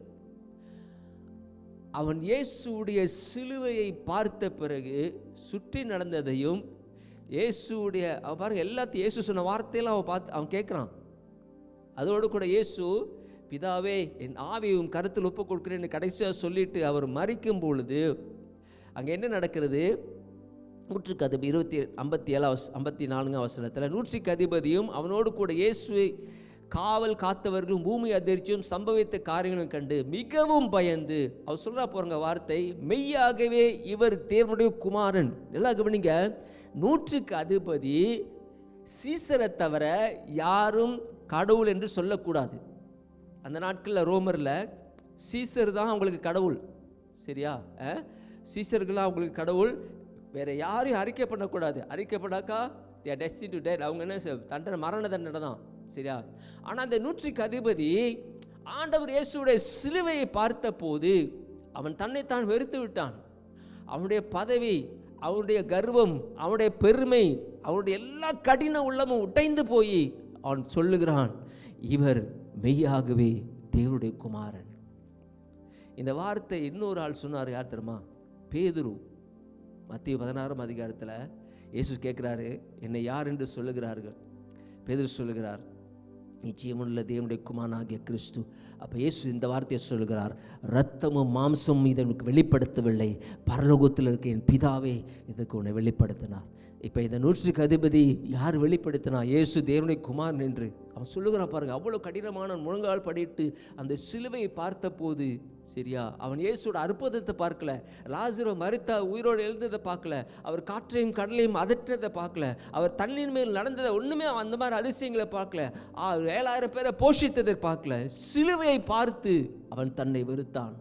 அவன் இயேசுடைய சிலுவையை பார்த்த பிறகு சுற்றி நடந்ததையும் இயேசுடைய பாருங்க எல்லாத்தையும் இயேசு சொன்ன வார்த்தையெல்லாம் அவன் கேட்குறான். அதோடு கூட இயேசு பிதாவே என் ஆவியும் கருத்தில் ஒப்பு கொடுக்குறேன்னு கடைசியாக சொல்லிட்டு அவர் மரிக்கும் பொழுது அங்கே என்ன நடக்கிறது? 100க்கு அதிபதி 54 வசனத்தில் 100க்கு அதிபதியும் அவனோடு கூட இயேசுவை காவல் காத்தவர்களும் பூமி அதிர்ச்சியும் சம்பவித்த காரியங்களும் கண்டு மிகவும் பயந்து, அவர் சொல்றா போறங்க வார்த்தை, மெய்யாகவே இவர் தேவனுடைய குமாரன். எல்லாம் கவனிங்க, 100க்கு அதிபதி சீசரை தவிர யாரும் கடவுள் என்று சொல்லக்கூடாது. அந்த நாட்களில் ரோமரில் சீசர் தான் அவங்களுக்கு கடவுள். சரியா? சீசர்கள்லாம் அவங்களுக்கு கடவுள், வேற யாரையும் அறிக்கை பண்ணக்கூடாது. அறிக்கை பண்ணாக்கா they are destined to die. அவங்க என்ன தண்டனை, மரண தண்டனை தான். சரியா? ஆனால் அந்த 100க்கு அதிபதி ஆண்டவர் இயேசுடைய சிலுவையை பார்த்த போது அவன் தன்னைத்தான் வெறுத்து விட்டான். அவனுடைய பதவி, அவனுடைய கர்வம், அவனுடைய பெருமை, அவனுடைய எல்லா கடின உள்ளமும் உடைந்து போய் அவன் சொல்லுகிறான், இவர் மெய்யாகவே தேவனுடைய குமாரன். இந்த வார்த்தை இன்னொரு ஆள் சொன்னார். யார் தெரியுமா? பேதுரு. மத்திய 16 அதிகாரத்தில் இயேசு கேட்குறாரு, என்னை யார் என்று சொல்லுகிறார்கள்? பேதுரு சொல்லுகிறார், நீ ஜீவனுள்ள தேவனுடைய குமாரனாகிய கிறிஸ்து. அப்போ இயேசு இந்த வார்த்தையை சொல்கிறார், இரத்தமும் மாம்சமும் இதை உனக்கு வெளிப்படுத்தவில்லை, பரலோகத்தில் இருக்க என் பிதாவே இதுக்கு உன்னை வெளிப்படுத்தினார். இப்போ இந்த 100க்கு அதிபதி யார் வெளிப்படுத்தினா? இயேசு தேவனுடைய குமாரன் என்று அவன் சொல்லுகிறான் பாருங்க. அவ்வளோ கடினமான முழங்கால் படிட்டு அந்த சிலுவையை பார்த்த போது, சரியா, அவன் இயேசுவோட அற்புதத்தை பார்க்கல, லாசரு மரித்தா உயிரோடு எழுந்ததை பார்க்கல, அவர் காற்றையும் கடலையும் அதற்றதை பார்க்கல, அவர் தண்ணீர் மேல் நடந்ததை ஒன்றுமே அந்த மாதிரி அதிசயங்களை பார்க்கல, 7000 பேரை போஷித்ததை பார்க்கல, சிலுவையை பார்த்து அவன் தன்னை வெறுத்தான்.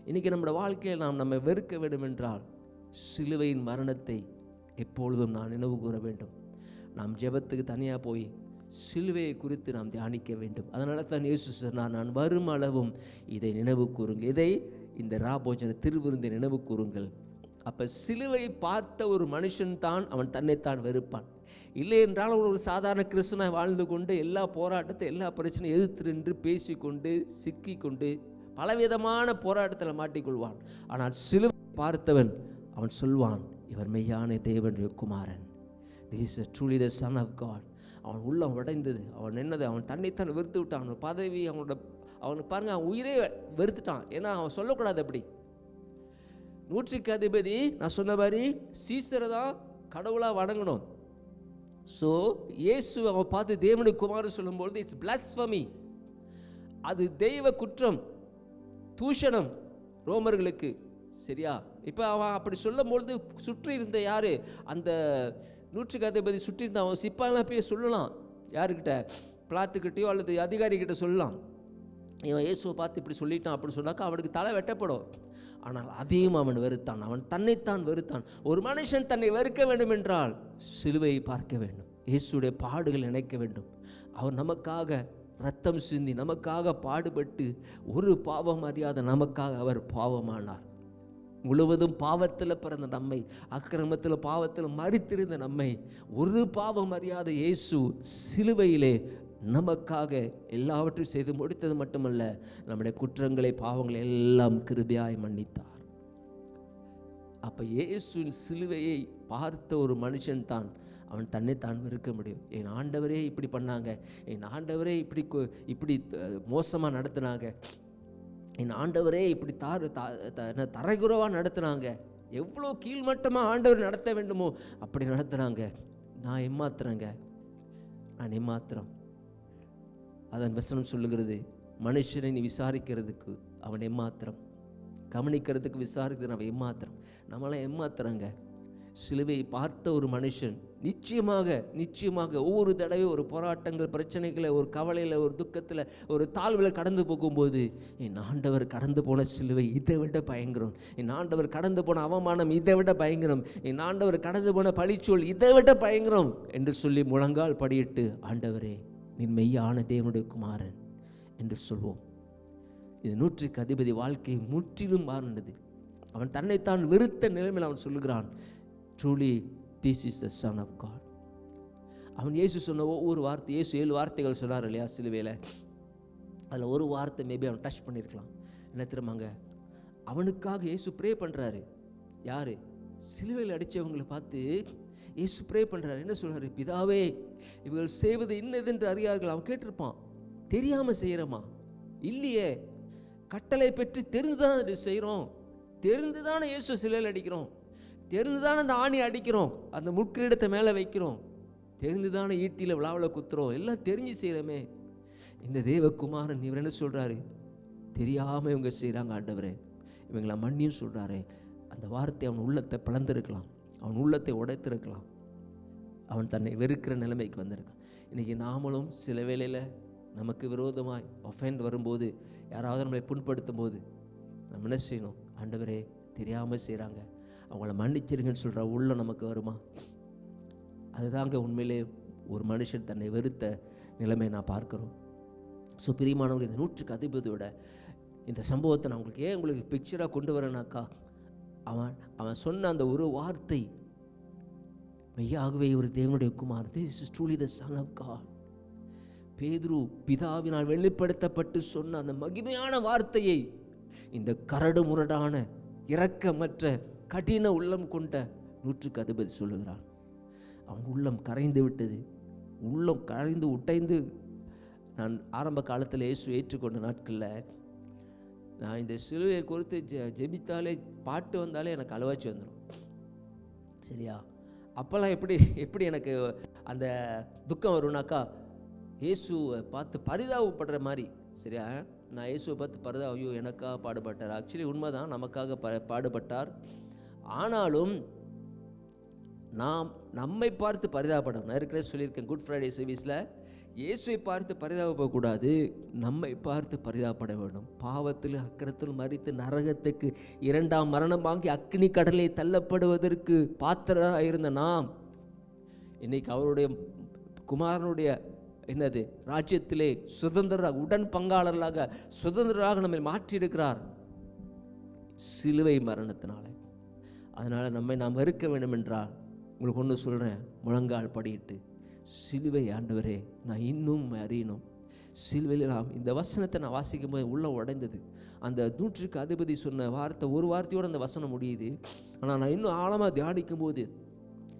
இன்னைக்கு நம்முடைய வாழ்க்கையில் நாம் நம்மை வெறுக்க வேண்டும் என்றால் சிலுவையின் மரணத்தை எப்பொழுதும் நான் நினைவு கூற வேண்டும். நாம் ஜெபத்துக்கு தனியாக போய் சிலுவையை குறித்து நாம் தியானிக்க வேண்டும். அதனால தான் இயேசு சொன்னார், நான் வரும் அளவும் இதை நினைவு கூறுங்கள், இதை இந்த ராபோஜன திருவிருந்தை நினைவு கூறுங்கள். அப்போ சிலுவை பார்த்த ஒரு மனுஷன் தான் அவன் தன்னைத்தான் வெறுப்பான். இல்லை என்றால் ஒரு சாதாரண கிறிஸ்தனாக வாழ்ந்து கொண்டு எல்லா போராட்டத்தை எல்லா பிரச்சனையும் எதிர்த்து நின்று பேசிக்கொண்டு சிக்கிக்கொண்டு பலவிதமான போராட்டத்தில் மாட்டிக்கொள்வான். ஆனால் சிலுவை பார்த்தவன் அவன் சொல்வான், இவர் மெய்யான தேவனுடைய குமாரன். This is truly the son of God. அவன் உள்ளம் உடைந்தது. அவன் என்னது, அவன் தன்னைத்தான் வெறுத்து விட்டான். அவன் பதவி, அவனுக்கு பாருங்க, அவன் உயிரே வெறுத்துட்டான். ஏன்னா அவன் சொல்லக்கூடாது அப்படி. 100க்கு அதிபதி நான் சொன்ன மாதிரி சீசரை தான் கடவுளாக வணங்கணும். ஸோ இயேசு அவன் பார்த்து தேவனுடைய குமாரன் சொல்லும்பொழுது இட்ஸ் பிளாஸ்பமி, அது தெய்வ குற்றம், தூஷணம் ரோமர்களுக்கு, சரியா. இப்போ அவன் அப்படி சொல்லும்பொழுது சுற்றி இருந்த யார், அந்த 100க்கு அதிபதி சுற்றி இருந்த அவன் சிப்பாலாம் போய் சொல்லலாம், யாருக்கிட்ட, பிளாத்துக்கிட்டையோ அல்லது அதிகாரிகிட்ட சொல்லலாம், இவன் இயேசுவை பார்த்து இப்படி சொல்லிட்டான் அப்படி சொன்னாக்கா அவனுக்கு தலை வெட்டப்படும். ஆனால் அதையும் அவன் வெறுத்தான், அவன் தன்னைத்தான் வெறுத்தான். ஒரு மனுஷன் தன்னை வெறுக்க வேண்டும் என்றால் சிலுவையை பார்க்க வேண்டும், இயேசுடைய பாடுகள் நினைக்க வேண்டும். அவர் நமக்காக ரத்தம் சிந்தி நமக்காக பாடுபட்டு ஒரு பாவம் அறியாத நமக்காக அவர் பாவமானார். முழுவதும் பாவத்தில் பிறந்த நம்மை, அக்கிரமத்தில் பாவத்தில் மரித்திருந்த நம்மை, ஒரு பாவம் அறியாத இயேசு சிலுவையிலே நமக்காக எல்லாவற்றையும் செய்து முடித்தது மட்டுமல்ல, நம்முடைய குற்றங்களை பாவங்களை எல்லாம் கிருபையாய் மன்னித்தார். அப்போ இயேசுவின் சிலுவையை பார்த்த ஒரு மனுஷன் தான் அவன் தன்னைத்தான் வெறுக்க முடியும். என் ஆண்டவரே இப்படி பண்ணாங்க, என் ஆண்டவரே இப்படி மோசமாக நடத்தினாங்க, என் ஆண்டவரே இப்படி தரைகுறவாக நடத்துனாங்க, எவ்வளோ கீழ்மட்டமாக ஆண்டவர் நடத்த வேண்டுமோ அப்படி நடத்துனாங்க, நான் ஏமாத்துறேங்க, நான் ஏமாத்திரம். அதன் வசனம் சொல்லுகிறது, மனுஷனை நீ விசாரிக்கிறதுக்கு அவன் ஏமாத்திரம், கவனிக்கிறதுக்கு விசாரிக்கிறது அவன் ஏமாத்திரம். நம்மளாம் ஏமாத்துறாங்க. சிலுவையை பார்த்த ஒரு மனுஷன் நிச்சயமாக ஒவ்வொரு தடவை ஒரு போராட்டங்கள், பிரச்சனைகளை, ஒரு கவலையில், ஒரு துக்கத்தில், ஒரு தாழ்வில் கடந்து போகும்போது என் ஆண்டவர் கடந்து போன சிலுவை இதை விட பயங்கரம், என் ஆண்டவர் கடந்து போன அவமானம் இதை விட பயங்கரம், என் ஆண்டவர் கடந்து போன பழிச்சொல் இதை விட பயங்கரம் என்று சொல்லி முழங்கால் படியிட்டு, ஆண்டவரே நீ மெய்யான தேவனுடைய குமாரன் என்று சொல்வோம். இது 100க்கு அதிபதி வாழ்க்கை முற்றிலும் மாறினது. அவன் தன்னைத்தான் வெறுத்த நிலைமையில் அவன் சொல்லுகிறான், truly this is the son of God. அவன் இயேசு சொன்ன ஒவ்வொரு வார்த்தை, இயேசு 7 வார்த்தைகள் சொன்னார் இல்லையா சிலுவையில், அதில் ஒரு வார்த்தை மேபி அவன் டச் பண்ணியிருக்கலாம். என்ன தெரியுமாங்க, அவனுக்காக இயேசு ப்ரே பண்ணுறாரு. யார்? சிலுவையில் அடித்தவங்களை பார்த்து இயேசு ப்ரே பண்ணுறாரு. என்ன சொல்கிறாரு? பிதாவே இவர்கள் செய்வது இன்னதென்று அறியார்கள். அவன் கேட்டிருப்பான், தெரியாமல் செய்கிறோமா? இல்லையே, கட்டளை பெற்று தெரிந்துதான் அது செய்கிறோம், தெரிந்துதானே இயேசு சிலுவையில் அடிக்கிறோம், தெரிந்துதானே அந்த ஆணி அடிக்கிறோம், அந்த முட்கிரீடத்தை மேலே வைக்கிறோம், தெரிந்துதானே ஈட்டியில் விழாவில் குத்துறோம், எல்லாம் தெரிஞ்சு செய்கிறோமே. இந்த தேவகுமாரன் இவர் என்ன சொல்கிறாரு? தெரியாமல் இவங்க செய்கிறாங்க ஆண்டவரே, இவங்கள மன்னியும் சொல்கிறாரு. அந்த வார்த்தை அவன் உள்ளத்தை பிளந்திருக்கலாம், அவன் உள்ளத்தை உடைத்திருக்கலாம், அவன் தன்னை வெறுக்கிற நிலைமைக்கு வந்திருக்கான். இன்றைக்கி நாமளும் சில வேளையில் நமக்கு விரோதமாய் ஒஃபெண்ட் வரும்போது, யாராவது நம்மளை புண்படுத்தும் போது நம்ம என்ன செய்யணும்? ஆண்டவரே தெரியாமல் செய்கிறாங்க, அவங்கள மன்னிச்சிருங்கன்னு சொல்கிற உள்ள நமக்கு வருமா? அதுதாங்க உண்மையிலே ஒரு மனுஷன் தன்னை வெறுத்த நிலைமை நான் பார்க்குறோம். ஸோ பிரியமானவர்கள், இந்த 100க்கு அதிபதியோட இந்த சம்பவத்தை நான் உங்களுக்கு பிக்சராக கொண்டு வரேனாக்கா, அவன் சொன்ன அந்த ஒரு வார்த்தை, மெய்யாகவே ஒரு தேவனுடைய குமார், this is truly the son of God. Pethuru பிதாவினால் வெளிப்படுத்தப்பட்டு சொன்ன அந்த மகிமையான வார்த்தையை இந்த கரடு முரடான இரக்கமற்ற கடின உள்ளம் கொண்ட 100க்கு அதிபதி சொல்லுகிறான். அவன் உள்ளம் கரைந்து விட்டது. உள்ளம் கழிந்து உடைந்து நான் ஆரம்ப காலத்தில் இயேசு ஏற்றுக்கொண்ட நாட்களில் நான் இந்த சிலுவையை குறித்து ஜெபித்தாலே பாட்டு வந்தாலே எனக்கு அழுவாச்சி வந்துடும். சரியா? அப்போல்லாம் எப்படி எனக்கு அந்த துக்கம் வரும்னாக்கா, இயேசுவை பார்த்து பரிதாபப்படுற மாதிரி. சரியா? நான் இயேசுவை பார்த்து ஐயோ எனக்காக பாடுபட்டார். ஆக்சுவலி உண்மைதான், நமக்காக பாடுபட்டார். ஆனாலும் நாம் நம்மை பார்த்து பரிதாபப்படணும். நான் ஏற்கனவே சொல்லியிருக்கேன் குட் ஃப்ரைடே சர்வீஸில், இயேசுவை பார்த்து பரிதாபப்படக்கூடாது, நம்மை பார்த்து பரிதாபப்பட வேண்டும். பாவத்தில் அக்கிரத்தில் மரித்து நரகத்துக்கு 2ஆம் மரணம் வாங்கி அக்னி கடலை தள்ளப்படுவதற்கு பாத்திரராக இருந்த நாம் இன்னைக்கு அவருடைய குமாரனுடைய ராஜ்யத்திலே சுதந்திரராக, உடன் பங்காளர்களாக, சுதந்திரராக நம்மை மாற்றியிருக்கிறார் சிலுவை மரணத்தினால. அதனால் நம்மை நாம் வெறுக்க வேண்டும் என்றால், உங்களுக்கு ஒன்று சொல்கிறேன், முழங்கால் படியிட்டு சிலுவை ஆண்டவரே நான் இன்னும் அறியணும். சிலுவையில் நாம் இந்த வசனத்தை நான் வாசிக்கும் போது உள்ள உடைந்தது. அந்த 100க்கு அதிபதி சொன்ன வார்த்தை, ஒரு வார்த்தையோடு அந்த வசனம் முடியுது. ஆனால் நான் இன்னும் ஆழமாக தியானிக்கும் போது,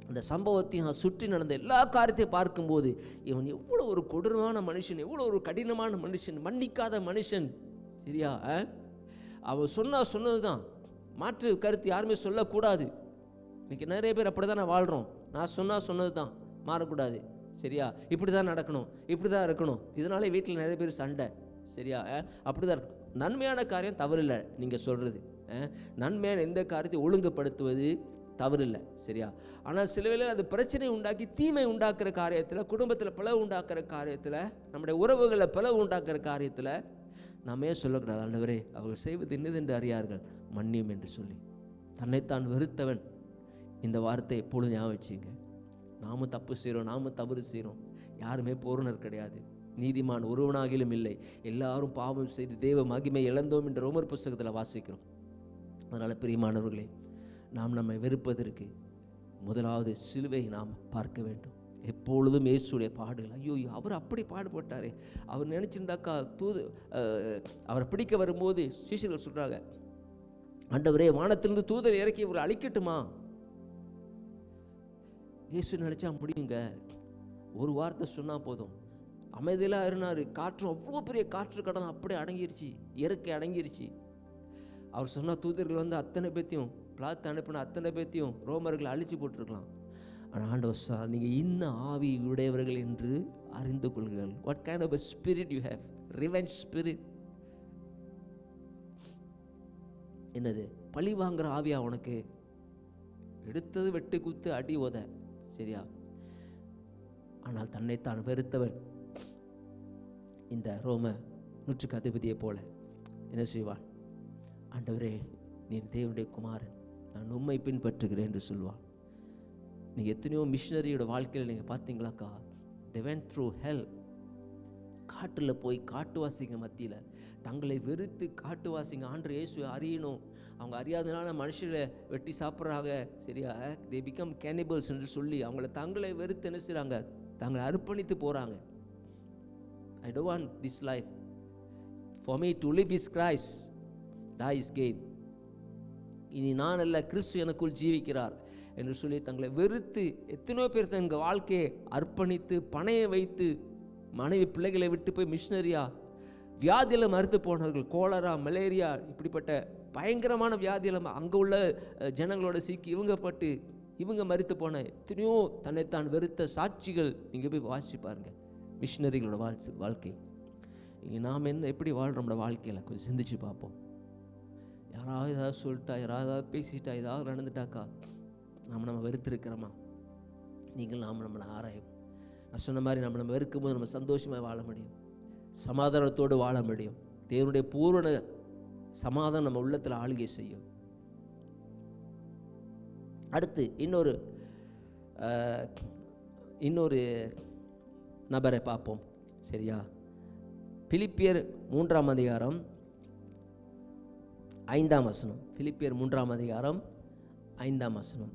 அந்த சம்பவத்தையும் சுற்றி நடந்த எல்லா காரியத்தையும் பார்க்கும்போது, இவன் எவ்வளோ ஒரு கொடூரமான மனுஷன், எவ்வளோ ஒரு கடினமான மனுஷன், மன்னிக்காத மனுஷன். சரியா? அவன் சொன்னது தான், மாற்று கருத்து யாருமே சொல்லக்கூடாது. இன்றைக்கி நிறைய பேர் அப்படி தான் வாழ்கிறோம். நான் சொன்னது தான், மாறக்கூடாது. சரியா? இப்படி தான் நடக்கணும், இப்படி தான் இருக்கணும். இதனாலே வீட்டில் நிறைய பேர் சண்டை. சரியா? அப்படி தான் இருக்கும். நன்மையான காரியம் தவறில்லை, நீங்கள் சொல்கிறது நன்மையான எந்த காரியத்தை ஒழுங்குபடுத்துவது தவறில்லை. சரியா? ஆனால் சில வேளை அது பிரச்சனை உண்டாக்கி தீமை உண்டாக்குற காரியத்தில், குடும்பத்தில் பிளவு உண்டாக்குற காரியத்தில், நம்முடைய உறவுகளில் பிளவு உண்டாக்குற காரியத்தில் நம்ம சொல்லக்கூடாது, ஆண்டவரே அவர்கள் செய்வது என்னதென்று அறியார்கள், மன்னியும் என்று சொல்லி. தன்னைத்தான் வெறுத்தவன், இந்த வார்த்தை எப்பொழுதும் ஞாபகம் வச்சுங்க. நாமும் தப்பு செய்கிறோம், நாமும் தவறு செய்கிறோம். யாருமே பூரணர் கிடையாது, நீதிமான் ஒருவனாகிலும் இல்லை. எல்லாரும் பாவம் செய்து தேவ மகிமை இழந்தோம் என்று ரோமர் புஸ்தகத்தில் வாசிக்கிறோம். அதனால் பிரியமானவர்களே, நாம் நம்மை வெறுப்பதற்கு முதலாவது சிலுவை நாம் பார்க்க வேண்டும். எப்பொழுதும் இயேசுடைய பாடுகள், ஐயோ அவர் அப்படி பாடுபட்டாரே, அவர் நினச்சிருந்தாக்கா அவரை பிடிக்க வரும்போது சீஷர்கள் சொல்கிறாங்க, ஆண்டவரே வானத்திலிருந்து தூதரை இறக்கி இவரை அழிக்கட்டுமா? இயேசு நினச்சா முடியுங்க. ஒரு வார்த்தை சொன்னால் போதும், அமைதியெல்லாம் இருந்தார். காற்று, அவ்வளோ பெரிய காற்று கடல் அப்படியே அடங்கிருச்சு, இயற்கை அடங்கிருச்சு. அவர் சொன்னால் தூதர்கள் வந்து அத்தனை பேத்தையும், பிளாத்து அனுப்பின அத்தனை பேத்தையும் ரோமர்களை அழிச்சு போட்டிருக்கலாம். ஆனால் ஆண்டவர் சார், நீங்கள் இன்னும் ஆவி உடையவர்கள் என்று அறிந்து கொள்ளுங்கள். What kind of a spirit you have? revenge spirit. என்னது? பழி வாங்குற ஆவியா உனக்கு? எடுத்தது வெட்டு குத்து அடி உத. சரியா? ஆனால் தன்னைத்தான் வெறுத்தவன் இந்த ரோம 100க்கு அதிபதியை போல என்ன செய்வான்? ஆண்டவரே நீர் தேவனுடைய குமாரன், நான் உம்மை பின்பற்றுகிறேன் என்று சொல்வான். நீங்கள் எத்தனையோ மிஷினரியோட வாழ்க்கையில் நீங்கள் பார்த்தீங்களாக்கா, they went through hell. காட்டில் போய் காட்டுவாசிங்க மத்தியில் தங்களை வெறுத்து காட்டுவாசிங்க ஆண்டு இயேசு அறியணும், அவங்க அறியாதனால மனுஷரை வெட்டி சாப்பிட்றாங்க. சரியா? they become cannibals என்று சொல்லி அவங்கள தங்களை வெறுத்து என்ன செய்கிறாங்க? தங்களை அர்ப்பணித்து போகிறாங்க. I don't want this life. For me to live is Christ, die is gain. இனி நான் அல்ல, கிறிஸ்து எனக்குள் ஜீவிக்கிறார் என்று சொல்லி தங்களை வெறுத்து எத்தனையோ பேர் தங்கள் வாழ்க்கையை அர்ப்பணித்து பணையை வைத்து மனைவி பிள்ளைகளை விட்டு போய் மிஷினரியா வியாதியில் மறுத்து போனவர்கள், கோலரா, மலேரியா, இப்படிப்பட்ட பயங்கரமான வியாதியில் அங்கே உள்ள ஜனங்களோட சீக்கி இவங்க மறுத்து போன எத்தனையோ தன்னைத்தான் வெறுத்த சாட்சிகள் நீங்கள் போய் வாசிச்சு பாருங்கள். மிஷினரிகளோட வாழ்க்கை. இங்கே நாம் எப்படி வாழ்கிறோம் நம்மளோட வாழ்க்கையில் கொஞ்சம் சிந்திச்சு பார்ப்போம். யாராவது ஏதாவது சொல்லிட்டா, யாராவது பேசிட்டா, ஏதாவது நடந்துட்டாக்கா நம்ம வெறுத்திருக்கிறோமா? நீங்கள் நம்மளை ஆராயும். நான் சொன்ன மாதிரி நம்ம வெறுக்கும் போது நம்ம சந்தோஷமாக வாழ முடியும், சமாதானத்தோடு வாழ முடியும். தேவனுடைய பூரண சமாதானம் நம்ம உள்ளத்தில் ஆளுகை செய்யும். அடுத்து இன்னொரு நபரை பார்ப்போம். சரியா? பிலிப்பியர் 3ஆம் அதிகாரம் 5ஆம் வசனம். பிலிப்பியர் 3ஆம் அதிகாரம் 5ஆம் வசனம்.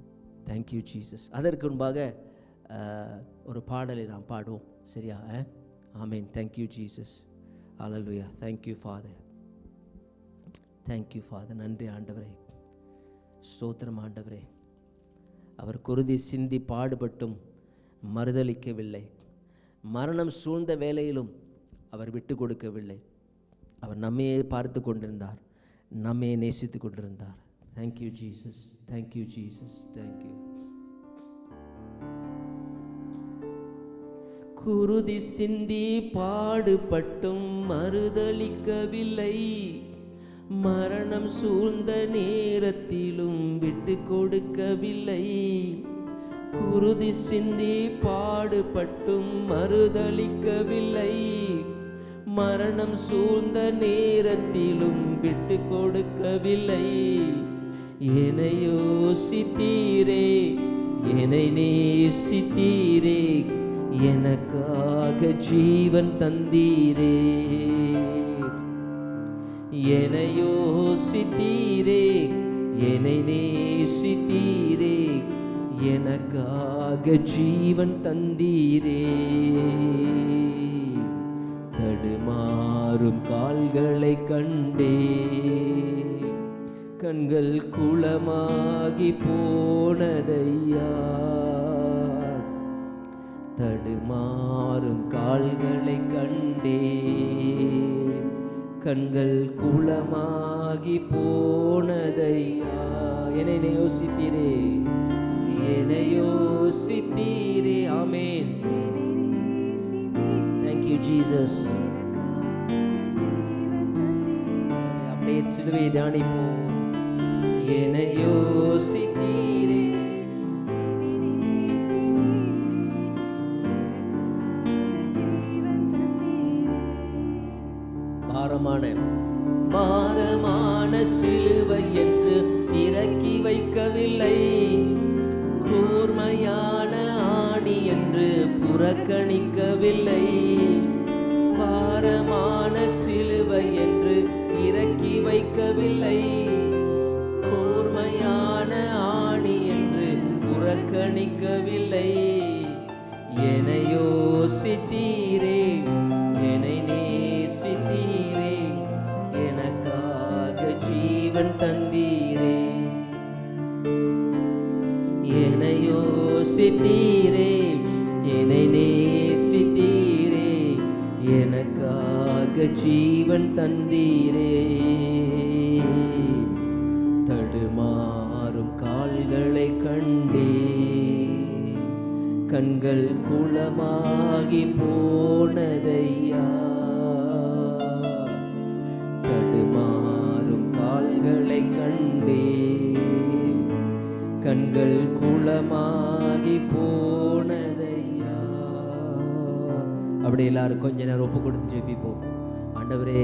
Thank you Jesus. அதற்கு முன்பாக ஒரு பாடலை நாம் பாடுவோம். சரியா? ஆமேன். Thank you Jesus. ஹல்லேலூயா. Thank you father. Thank you father. நன்றி ஆண்டவரே, ஸ்தோத்திரம் ஆண்டவரே. அவர் குருதி சிந்தி பாடுபட்டும் மறுதளிக்கவில்லை. மரணம் சூழ்ந்த வேளையிலும் அவர் விட்டு கொடுக்கவில்லை. அவர் நம்மையே பார்த்து கொண்டிருந்தார், நம்மையே நேசித்து கொண்டிருந்தார். Thank you Jesus, thank you Jesus, thank you. குருதி சிந்தி பாடுபட்டும் மறுதளிக்கவில்லை, மரணம் சூழ்ந்த நேரத்திலும் விட்டு கொடுக்கவில்லை. குருதி சிந்தி பாடுபட்டும் மறுதளிக்கவில்லை, மரணம் சூழ்ந்த நேரத்திலும் விட்டு கொடுக்கவில்லை. என்னை யோசித்தீரே, என்னை நேசித்தீரே, எனக்காக ஜீவன் தந்தீரே. என்னை யோசித்தீரே, என்னை நேசித்தீரே, எனக்காக ஜீவன் தந்தீரே. தடுமாறும் கால்களை கண்டே, கண்கள் குளமாகி போனதையா. தடுமாறும் கால்களை கண்டே, கண்கள் குளமாகி போனதையா. என்னை யோசித்தீரே, என்னை யோசித்தீரே. ஆமென். Thank you Jesus. அப்படியே சிலுவையை தியானிப்போம். என்னை யோசித்தீரே, பாரமான சிலுவை என்று இறக்கி வைக்கவில்லை, கூர்மையான ஆணி என்று புறக்கணிக்கவில்லை. பாரமான சிலுவை என்று இறக்கி வைக்கவில்லை, கூர்மையான ஆணி என்று புறக்கணிக்கவில்லை. என்னை யோசித்தீரே, என்னை நேசித்தீரே, எனக்காக ஜீவன் தந்தீரே. என்னை யோசித்தீரே, என்னை நேசித்தீரே, எனக்காக ஜீவன் தந்தீரே. தடுமாறும் கால்களை கண்டே, கண்கள் குளமாகி போனதையா. தடுமாறும் கால்களை கண்டே, கண்கள் குளமாகி போனதையா. அப்படி எல்லாரும் கொஞ்ச நேரம் ஒப்பு கொடுத்து ஜெபிப்போம். ஆண்டவரே,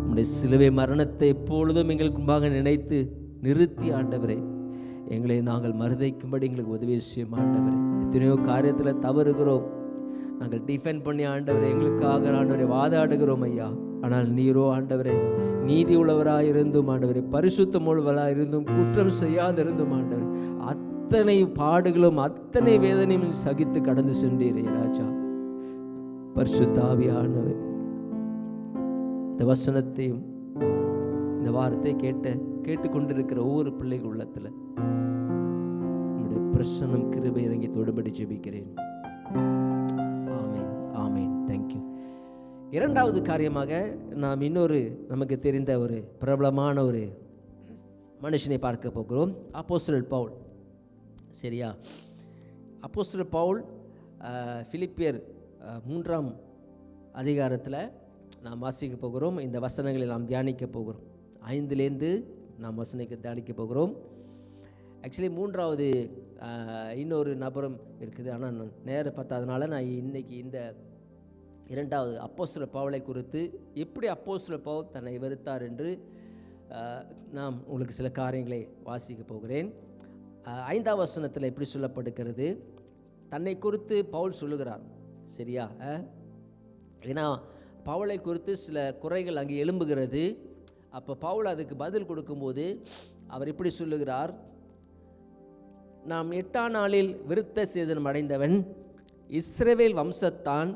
உம்முடைய சிலுவை மரணத்தை எப்பொழுதும் எங்களுக்கு முன்பாக நினைத்து நிறுத்தி, ஆண்டவரே, எங்களை நாங்கள் மறுதைக்கும்படி எங்களுக்கு உதவி செய்யும். ஆண்டவரே, எத்தனையோ காரியத்தில் தவறுகிறோம், நாங்கள் டிஃபெண்ட் பண்ணி ஆண்டவரே எங்களுக்காக ஆண்டவரை வாதாடுகிறோம் ஐயா. ஆனால் நீரோ ஆண்டவரே நீதி உள்ளவராயிருந்தும், ஆண்டவரே பரிசுத்தம் உள்ளவராயிருந்தும், குற்றம் செய்யாதிருந்தும், ஆண்டவரே அத்தனை பாடுகளும் அத்தனை வேதனையும் சகித்து கடந்து சென்றீரே ராஜா. பரிசுத்த ஆவியானவரே, இந்த வசனத்தையும் இந்த வார்த்தை கேட்டுக்கொண்டிருக்கிற ஒவ்வொரு பிள்ளைகள் உள்ளத்தில் உம்முடைய பிரசன்னம் கிருபை இறங்கி தொடுபடி ஜெபிக்கிறேன். ஆமேன், ஆமேன். தேங்க்யூ. இரண்டாவது காரியமாக நாம் இன்னொரு நமக்கு தெரிந்த ஒரு பிரபலமான ஒரு மனுஷனை பார்க்க போகிறோம். அப்போஸ்தலர் பவுல். சரியா? அப்போஸ்தலர் பவுல் பிலிப்பியர் 3ஆம் அதிகாரத்தில் நாம் வாசிக்க போகிறோம். இந்த வசனங்களை நாம் தியானிக்க போகிறோம். 5லேருந்து நாம் வசனத்தை தியானிக்க போகிறோம். ஆக்சுவலி 3வது இன்னொரு நபரும் இருக்குது, ஆனால் நான் நேரம் பார்த்ததுனால நான் இன்னைக்கு இந்த 2வது அப்போஸ்தலர் பவுலை குறித்து எப்படி அப்போஸ்தலர் பவுல் தன்னை வெறுத்தார் என்று நாம் உங்களுக்கு சில காரியங்களை வாசிக்க போகிறேன். 5ஆம் வசனத்தில் எப்படி சொல்லப்படுகிறது, தன்னை குறித்து பவுல் சொல்லுகிறார். சரியா? ஏன்னா பவுலை குறித்து சில குறைகள் அங்கே எழும்புகிறது. அப்போ பவுல் அதுக்கு பதில் கொடுக்கும்போது அவர் இப்படி சொல்லுகிறார், நாம் 8ஆம் நாளில் விருத்த சேதனம் அடைந்தவன், இஸ்ரவேல் வம்சத்தான்,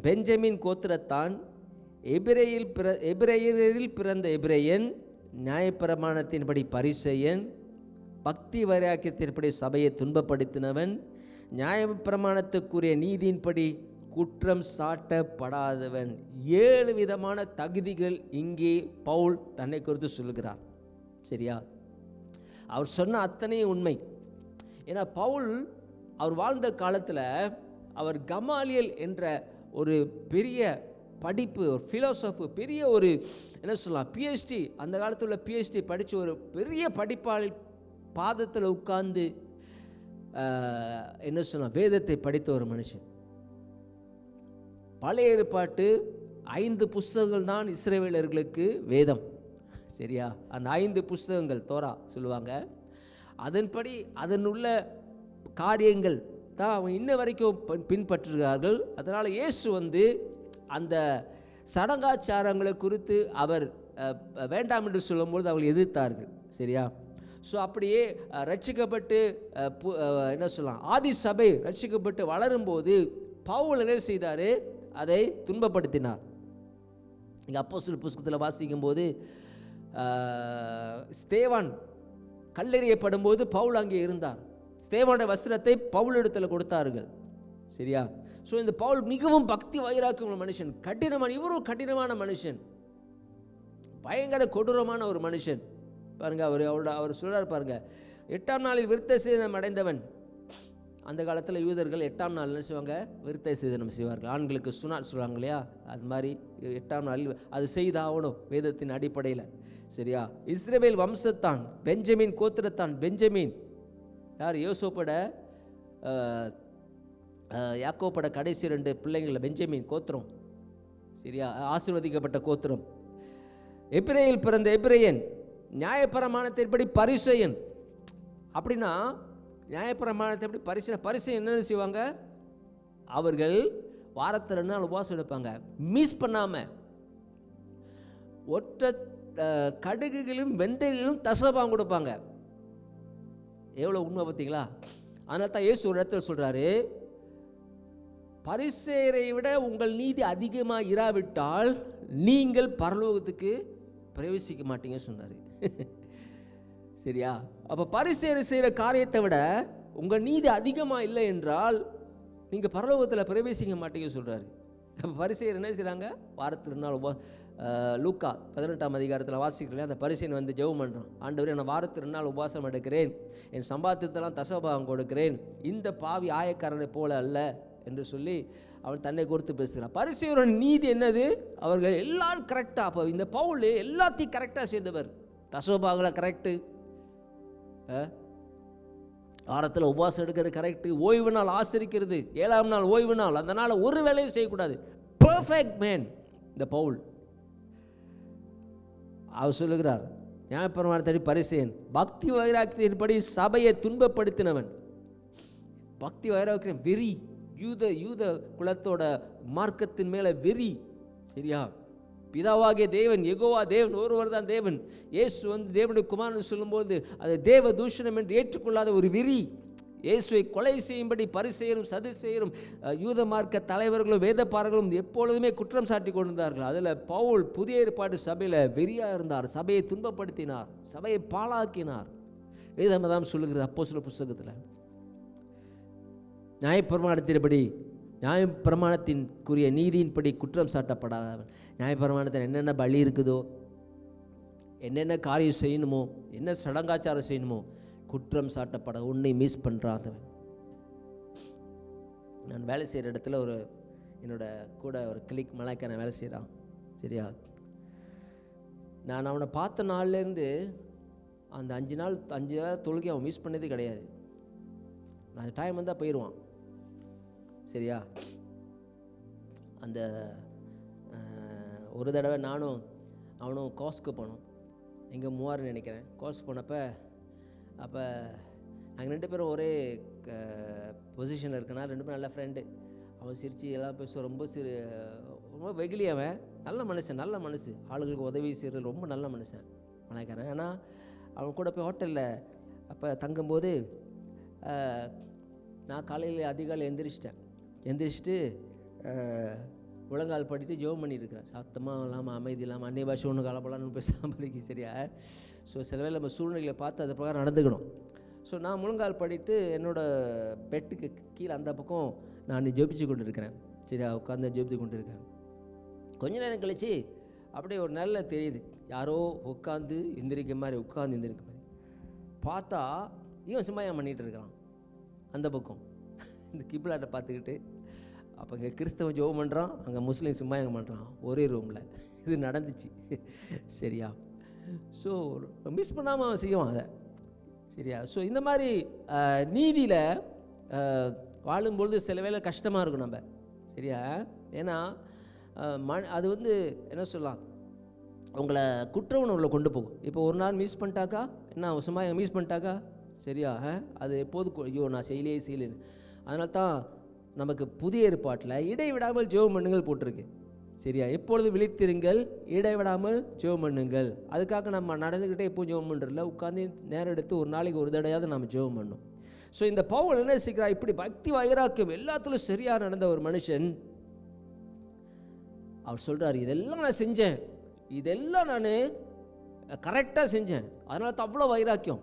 பெஞ்சமின் கோத்திரத்தான், எபிரேயரில் பிறந்த எபிரேயன், நியாயப்பிரமாணத்தின்படி பரிசேயன், பக்தி வைராக்கியத்தின்படி சபையை துன்பப்படுத்தினவன், நியாயப்பிரமாணத்துக்குரிய நீதியின்படி குற்றம் சாட்டப்படாதவன். 7 விதமான தகுதிகள் இங்கே பவுல் தன்னை குறித்து சொல்லுகிறார். சரியா? அவர் சொன்ன அத்தனையும் உண்மை. ஏன்னா பவுல் அவர் வாழ்ந்த காலத்தில் அவர் கமாலியல் என்ற ஒரு பெரிய படிப்பு, ஒரு ஃபிலோசஃபி, பெரிய ஒரு என்ன சொல்லலாம், பிஹெச்டி, அந்த காலத்தில் உள்ள பிஹெச்டி படித்த ஒரு பெரிய படிப்பாளி பாதத்தில் உட்கார்ந்து என்ன சொல்லலாம், வேதத்தை படித்த ஒரு மனுஷன். பழைய ஏற்பாட்டு 5 புஸ்தகங்கள் தான் இஸ்ரவேலர்களுக்கு வேதம். சரியா? அந்த 5 புஸ்தகங்கள் தோரா சொல்லுவாங்க. அதன்படி அதனுள்ள காரியங்கள் தான் அவங்க இன்ன வரைக்கும் பின்பற்றுகிறார்கள். அதனால் இயேசு அந்த சடங்காச்சாரங்களை குறித்து அவர் வேண்டாம் என்று சொல்லும்போது அவர்கள் எதிர்த்தார்கள். சரியா? ஸோ அப்படியே ரட்சிக்கப்பட்டு என்ன சொல்லலாம், ஆதி சபை ரட்சிக்கப்பட்டு வளரும்போது பவுல் என்ன செய்தார், அதை துன்பப்படுத்தினார். இங்கே அப்போஸ்தலர் புஸ்தகத்தில் வாசிக்கும்போது ஸ்தேவான் கல்லெறியப்படும் போது பவுல் அங்கே இருந்தார். ஸ்தேவானுடைய வஸ்திரத்தை பவுல் இடத்துல கொடுத்தார்கள். சரியா? ஸோ இந்த பவுல் மிகவும் பக்தி வைராக்கியமான மனுஷன், கடினமான, இவரும் கடினமான மனுஷன், பயங்கர கொடூரமான ஒரு மனுஷன். பாருங்க, அவர் சொல்றார் பாருங்க, 8ஆம் நாளில் விருத்த சேதனம் அடைந்தவன். அந்த காலத்தில் யூதர்கள் 8ஆம் நாள் என்ன செய்வாங்க, விருத்த சேதனம் செய்வார்கள். ஆண்களுக்கு சுனார் சொல்லுவாங்க இல்லையா, அது மாதிரி 8ஆம் நாளில் அது செய்தாகணும் வேதத்தின் அடிப்படையில். சரியா? இஸ்ரவேல் வம்சத்தான், பெஞ்சமின் கோத்திரத்தான். பெஞ்சமின் யார்? யோசேப்போட யாக்கோபோட கடைசி 2 பிள்ளைங்கள பெஞ்சமின் கோத்திரம். சரியா? ஆசீர்வதிக்கப்பட்ட கோத்திரம். எபிரேயில் பிறந்த எபிரேயன், நியாயப்பிரமாணத்தின்படி பரிசேயன். அப்படின்னா நியாயப்பிரமாணத்தின்படி பரிசேயன் என்ன செய்வாங்க, அவர்கள் வாரத்தில் 2 நாள் உபவாசம் எடுப்பாங்க, மிஸ் பண்ணாமல். ஒற்ற கடுகுகளும் வெந்தயங்களும் தசபாகம் கொடுப்பாங்க. எவ்வளோ உண்மை பார்த்தீங்களா? அதனால தான் இயேசு ஒரு இடத்துல சொல்கிறாரு, பரிசேயரை விட உங்கள் நீதி அதிகமாக இராவிட்டால் நீங்கள் பரலோகத்துக்கு பிரவேசிக்க மாட்டீங்க சொன்னார். சரியா? அப்போ பரிசேயர் செய்கிற காரியத்தை விட உங்கள் நீதி அதிகமாக இல்லை என்றால் நீங்கள் பரலோகத்தில் பிரவேசிக்க மாட்டீங்க சொல்கிறாரு. அப்போ பரிசேயர் என்ன செய்கிறாங்க, வாரத்தில் 2 நாள் லூக்கா 18ஆம் அதிகாரத்தில் வாசிக்கிறேன். அந்த பரிசேயன் ஜெபம் பண்ணுறான், ஆண்டவரே நான் வாரத்தில் 2 நாள் உபவாசம் எடுக்கிறேன், என் சம்பாத்தியத்தெல்லாம் தசபாகம் கொடுக்கிறேன், இந்த பாவி ஆயக்காரனை போல அல்ல என்று சொல்லி அவன் தன்னை கொடுத்து பேசுகிறான். பரிசேயரோட நீதி என்னது, அவர்கள் எல்லாரும் கரெக்டாக. அப்போ இந்த பவுல் எல்லாத்தையும் கரெக்டாக சேர்ந்தவர். தசபாகங்களை கரெக்டு, வாரத்தில் உபவாசம் எடுக்கிறது கரெக்டு, ஓய்வு நாள் ஆசரிக்கிறது, 7ஆம் நாள் ஓய்வு நாள், அந்த நாள் ஒரு வேலையும் செய்யக்கூடாது. பர்ஃபெக்ட் மேன் இந்த பவுல். அவர் சொல்லுகிறார், நியாயப்பிரமாணத்தின்படி பரிசேயன், பக்தி வைராக்கியத்தின்படி சபையை துன்பப்படுத்தினவன். பக்தி வைராக்கியம், வெறி, யூத குலத்தோட மார்க்கத்தின் மேலே வெறி. சரியா? பிதாவாகிய தேவன், யெகோவா தேவன் ஒருவர் தான் தேவன். இயேசு தேவனுடைய குமாரன் சொல்லும்போது அது தேவ தூஷணம் என்று ஏற்றுக்கொள்ளாத ஒரு வெறி. இயேசுவை கொலை செய்யும்படி பரிசேயரும் சதுசேயரும் யூத மார்க்க தலைவர்களும் வேதப்பாரர்களும் எப்பொழுதுமே குற்றம் சாட்டி கொண்டிருந்தார்கள். அதில் பவுல் புதிய ஏற்பாடு சபையில் வெறியாக இருந்தார், சபையை துன்பப்படுத்தினார், சபையை பாழாக்கினார். வேதம் தான் சொல்லுகிறது அப்போஸ்தலர் புஸ்தகத்தில். நியாயப்பிரமாணத்தின்படி, நியாயப்பிரமாணத்தின்குரிய நீதியின்படி குற்றம் சாட்டப்படாதவன். நியாயப்பிரமாணத்தில் என்னென்ன பலி இருக்குதோ, என்னென்ன காரியம் செய்யணுமோ, என்ன சடங்காச்சாரம் செய்யணுமோ, குற்றம் சாட்டப்பட உன்னை மிஸ் பண்ணுறாதவன். நான் வேலை செய்கிற இடத்துல என்னோட கூட ஒரு கிளிக் மலாய்க்கான வேலை செய்கிறான். சரியா? நான் அவனை பார்த்த நாள்லேருந்து அந்த 5 நாள் தொழுகை அவன் மிஸ் பண்ணதே கிடையாது. நான் டைம் வந்தால் போயிடுவான். சரியா? அந்த ஒரு தடவை நானும் அவனும் கோஸ்க்கு போனோம், இங்கே 3000 நினைக்கிறேன். கோஸ்க்கு போனப்போ அப்போ நாங்கள் 2 பேரும் ஒரே பொசிஷனில் இருக்கனா, 2 பேரும் நல்ல ஃப்ரெண்டு. அவன் சிரித்து எல்லாம் பேசுவோம், ரொம்ப வெகுலி. அவன் நல்ல மனுஷன், ஆளுங்களுக்கு உதவி செய்கிறது ரொம்ப நல்ல மனுஷன், மலைக்காரன். ஆனால் அவன் கூட போய் ஹோட்டலில் அப்போ தங்கும்போது நான் காலையில் அதிகாலை எந்திரிச்சிட்டு முழங்கால் படிட்டு ஜெபம் பண்ணியிருக்கிறேன், சத்தமாக இல்லாமல் அமைதி இல்லாமல், அந்நிய பாஷை ஒன்று கலப்பலான்னு பேசாமலிக்கு. சரியா? ஸோ சில வேளை நம்ம சூழ்நிலையை பார்த்து அது பிரகாரம் நடந்துக்கணும். ஸோ நான் முழங்கால் படிட்டு என்னோடய பெட்டுக்கு கீழே அந்த பக்கம் நான் ஜெபிச்சு கொண்டு இருக்கிறேன். சரியா, உட்காந்து ஜெபித்து கொண்டு இருக்கேன். கொஞ்ச நேரம் கழிச்சு அப்படியே ஒரு நல்ல தெரியுது, யாரோ உட்காந்து எந்திரிக்க மாதிரி பார்த்தா இவன் சும்மாயம் பண்ணிகிட்டு இருக்கிறான் அந்த பக்கம், இந்த கிபிலாட்டை பார்த்துக்கிட்டு. அப்போ இங்கே கிறிஸ்தவன் ஜெபம் பண்ணுறான், அங்கே முஸ்லீம் சும்மாயம் பண்ணுறான் ஒரே ரூமில். இது நடந்துச்சு சரியா. ஸோ மிஸ் பண்ணாமல் அவன் செய்வான் அதை சரியா. ஸோ இந்த மாதிரி நீதியில் வாழும்பொழுது சில வேளை கஷ்டமாக இருக்கும் நம்ம சரியா. ஏன்னா அது என்ன சொல்லலாம், உங்களை குற்ற உணர்வில் கொண்டு போகும். இப்போ ஒரு நாள் மிஸ் பண்ணிட்டாக்கா என்ன, சும்மா மிஸ் பண்ணிட்டாக்கா சரியா, அது எப்போது ஐயோ நான் செய்யலேன்னு. அதனால தான் நமக்கு புதிய ஏற்பாட்டில் இடைவிடாமல் ஜெபம் பண்ணுங்கள் போட்டிருக்கு சரியா. எப்பொழுது விழித்திருங்கள், இடைவிடாமல் ஜெபம் பண்ணுங்கள். அதுக்காக நம்ம நடந்துக்கிட்டே எப்போ ஜெபம் பண்ணுறதில்ல, உட்காந்து நேரம் எடுத்து ஒரு நாளைக்கு ஒரு தடையாவது நம்ம ஜெபம் பண்ணணும். ஸோ இந்த பவுல் என்ன செய்கிறா, இப்படி பக்தி வைராக்கியம் எல்லாத்துலையும் சரியாக நடந்த ஒரு மனுஷன் அவர் சொல்கிறார், இதெல்லாம் நான் செஞ்சேன், இதெல்லாம் நான் கரெக்டாக செஞ்சேன், அதனால தான் அவ்வளோ வைராக்கியம்.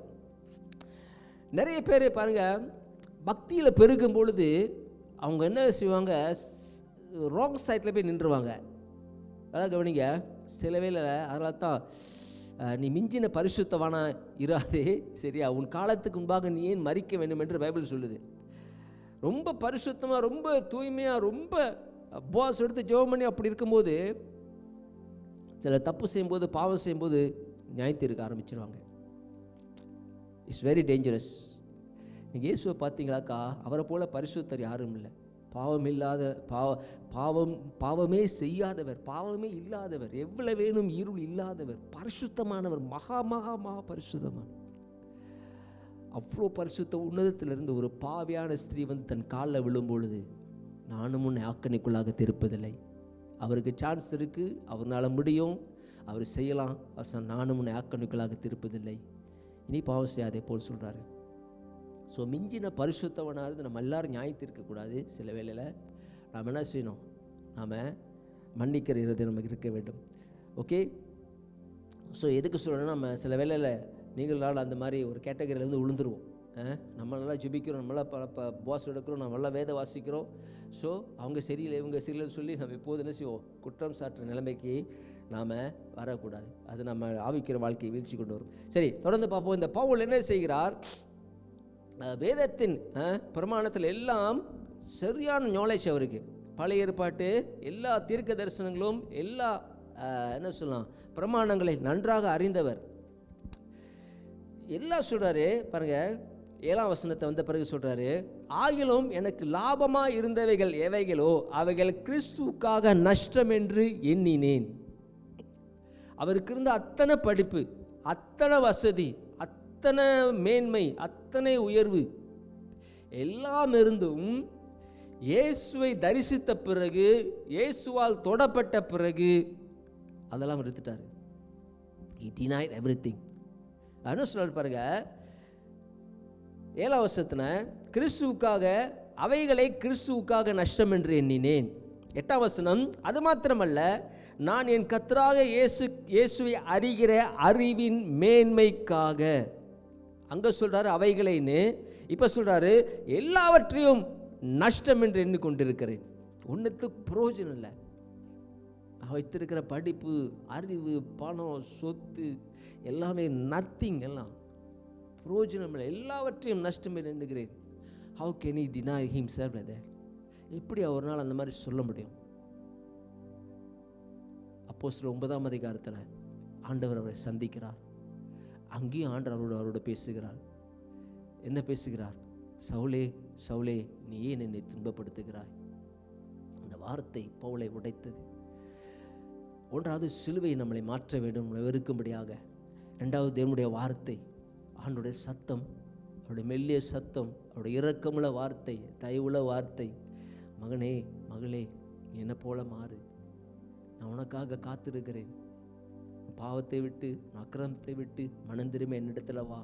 நிறைய பேர் பாருங்கள், பக்தியில் பெருகும் பொழுது அவங்க என்ன செய்வாங்க, ராங் சைட்டில் போய் நின்றுவாங்க. அதான் கவனிங்க, சில வேளை அதனால தான் நீ மிஞ்சின பரிசுத்தவானா இராதே சரியா, உன் காலத்துக்கு முன்பாக நீ ஏன் மறிக்க வேண்டும் என்று பைபிள் சொல்லுது. ரொம்ப பரிசுத்தமாக, ரொம்ப தூய்மையாக, ரொம்ப உபவாசம் எடுத்து ஜெபம் பண்ணி அப்படி இருக்கும்போது சில தப்பு செய்யும்போது, பாவம் செய்யும்போது நியாயத்து இருக்க ஆரம்பிச்சிருவாங்க. It's very dangerous. நீங்கள் இயேசுவை பார்த்தீங்களாக்கா, அவரை போல பரிசுத்தர் யாரும் இல்லை. பாவம் இல்லாத பாவமே செய்யாதவர், பாவமே இல்லாதவர், எவ்வளவு வேணும் இருள் இல்லாதவர், பரிசுத்தமானவர், மகா மகா மகா பரிசுத்தமானவர். அவ்வளோ பரிசுத்த உன்னதத்திலிருந்து ஒரு பாவியான ஸ்திரீ வந்து தன் காலில் விழும் பொழுது, நானும் உன்னை ஆக்கணிக்குள்ளாக திருப்பதில்லை, அவருக்கு சான்ஸ் இருக்குது, அவரால் முடியும், அவர் செய்யலாம். அவர் சொன்ன, நானும் உன்னை ஆக்கணிக்குள்ளாக திருப்பதில்லை, இனி பாவம் செய்யாதே போல் சொல்கிறாரு. ஸோ மிஞ்சின பரிசுத்தவனாவது நம்ம எல்லோரும் நியாயத்து இருக்கக்கூடாது. சில வேளையில் நாம் என்ன செய்யணும், நாம் மன்னிக்கிற இருதயம் நமக்கு இருக்க வேண்டும். ஓகே, ஸோ எதுக்கு சொல்லணும்னா, நம்ம சில வேளையில் நீங்களால் அந்த மாதிரி ஒரு கேட்டகரியிலேருந்து விழுந்துருவோம். நம்மளெல்லாம் ஜெபிக்கிறோம், நம்மளாம் பாஸ் எடுக்கிறோம், நம்மளாம் வேத வாசிக்கிறோம். ஸோ அவங்க சரியில்லை, இவங்க சரியில்லைன்னு சொல்லி நம்ம எப்போது என்ன செய்வோம், குற்றம் சாட்டுற நிலைமைக்கு நாம் வரக்கூடாது. அது நம்ம ஆவிக்கிற வாழ்க்கையை வீழ்ச்சி கொண்டு வரும். சரி, தொடர்ந்து பார்ப்போம். இந்த பவுல் என்ன செய்கிறார், வேதத்தின் பிரமாணத்தில் எல்லாம் சரியான நாலேஜ் அவருக்கு. பழைய ஏற்பாட்டு எல்லா தீர்க்க தரிசனங்களும் எல்லா என்ன சொல்லலாம் பிரமாணங்களை நன்றாக அறிந்தவர். எல்லாம் சொல்கிறாரு பாருங்க, 7ஆம் வசனத்தை வந்த பிறகு சொல்கிறாரு, ஆகிலும் எனக்கு லாபமாக இருந்தவைகள் எவைகளோ அவைகள் கிறிஸ்துவுக்காக நஷ்டம் என்று எண்ணினேன். அவருக்கு இருந்த அத்தனை படிப்பு, அத்தனை வசதி, அத்தனை மேன்மை, அத்தனை உயர்வு எல்லாம் இருந்தும் இயேசுவை தரிசித்த பிறகு, இயேசுவால் தொடப்பட்ட பிறகு அதெல்லாம் எடுத்துட்டாரு. He denied everything. என்ன சொல்றாரு பாருங்க, 7ஆம் வசனத்துல, கிறிஸ்துவுக்காக அவைகளை கிறிஸ்துவுக்காக நஷ்டம் என்று எண்ணினேன். 8ஆம் வசனம், அது மாத்திரமல்ல, நான் என் கர்த்தராக இயேசுவை அறிகிற அறிவின் மேன்மைக்காக. அங்க சொல்றாரு அவைகளைன்னு, இப்ப சொல்றாரு எல்லாவற்றையும் நஷ்டம் என்று எண்ணிக்கொண்டிருக்கிறேன். ஒன்றுத்துக்கு பிரயோஜனம் இல்லை. நான் வைத்திருக்கிற படிப்பு, அறிவு, பணம், சொத்து எல்லாமே நத்திங், எல்லாம் பிரயோஜனம் இல்லை, எல்லாவற்றையும் நஷ்டம் என்று எண்ணுகிறேன். How can he deny himself like that? எப்படி ஒரு நாள் அந்த மாதிரி சொல்ல முடியும்? அப்போஸ்தலர் 9ஆம் அதிகாரத்தில் ஆண்டவர் அவரை சந்திக்கிறார். அங்கேயும் ஆண்டவர் அவரோட பேசுகிறார். என்ன பேசுகிறார்? சவுலே சவுலே, நீ ஏன் என்னை துன்பப்படுத்துகிறாய்? அந்த வார்த்தை பவுலை உடைத்தது. ஒன்றாவது சிலுவை நம்மளை மாற்ற வேண்டும், நம்மளை வெறுக்கும்படியாக. ரெண்டாவது தேவனுடைய வார்த்தை, ஆண்டோடைய சத்தம், அவருடைய மெல்லிய சத்தம், அவருடைய இரக்கமுள்ள வார்த்தை, தயவுள்ள வார்த்தை. மகனே மகளே, நீ என்ன போல மாறு, நான் உனக்காக காத்திருக்கிறேன், பாவத்தை விட்டு, அக்கிரமத்தை விட்டு மனம் திரும்ப என்னிடத்துல வா.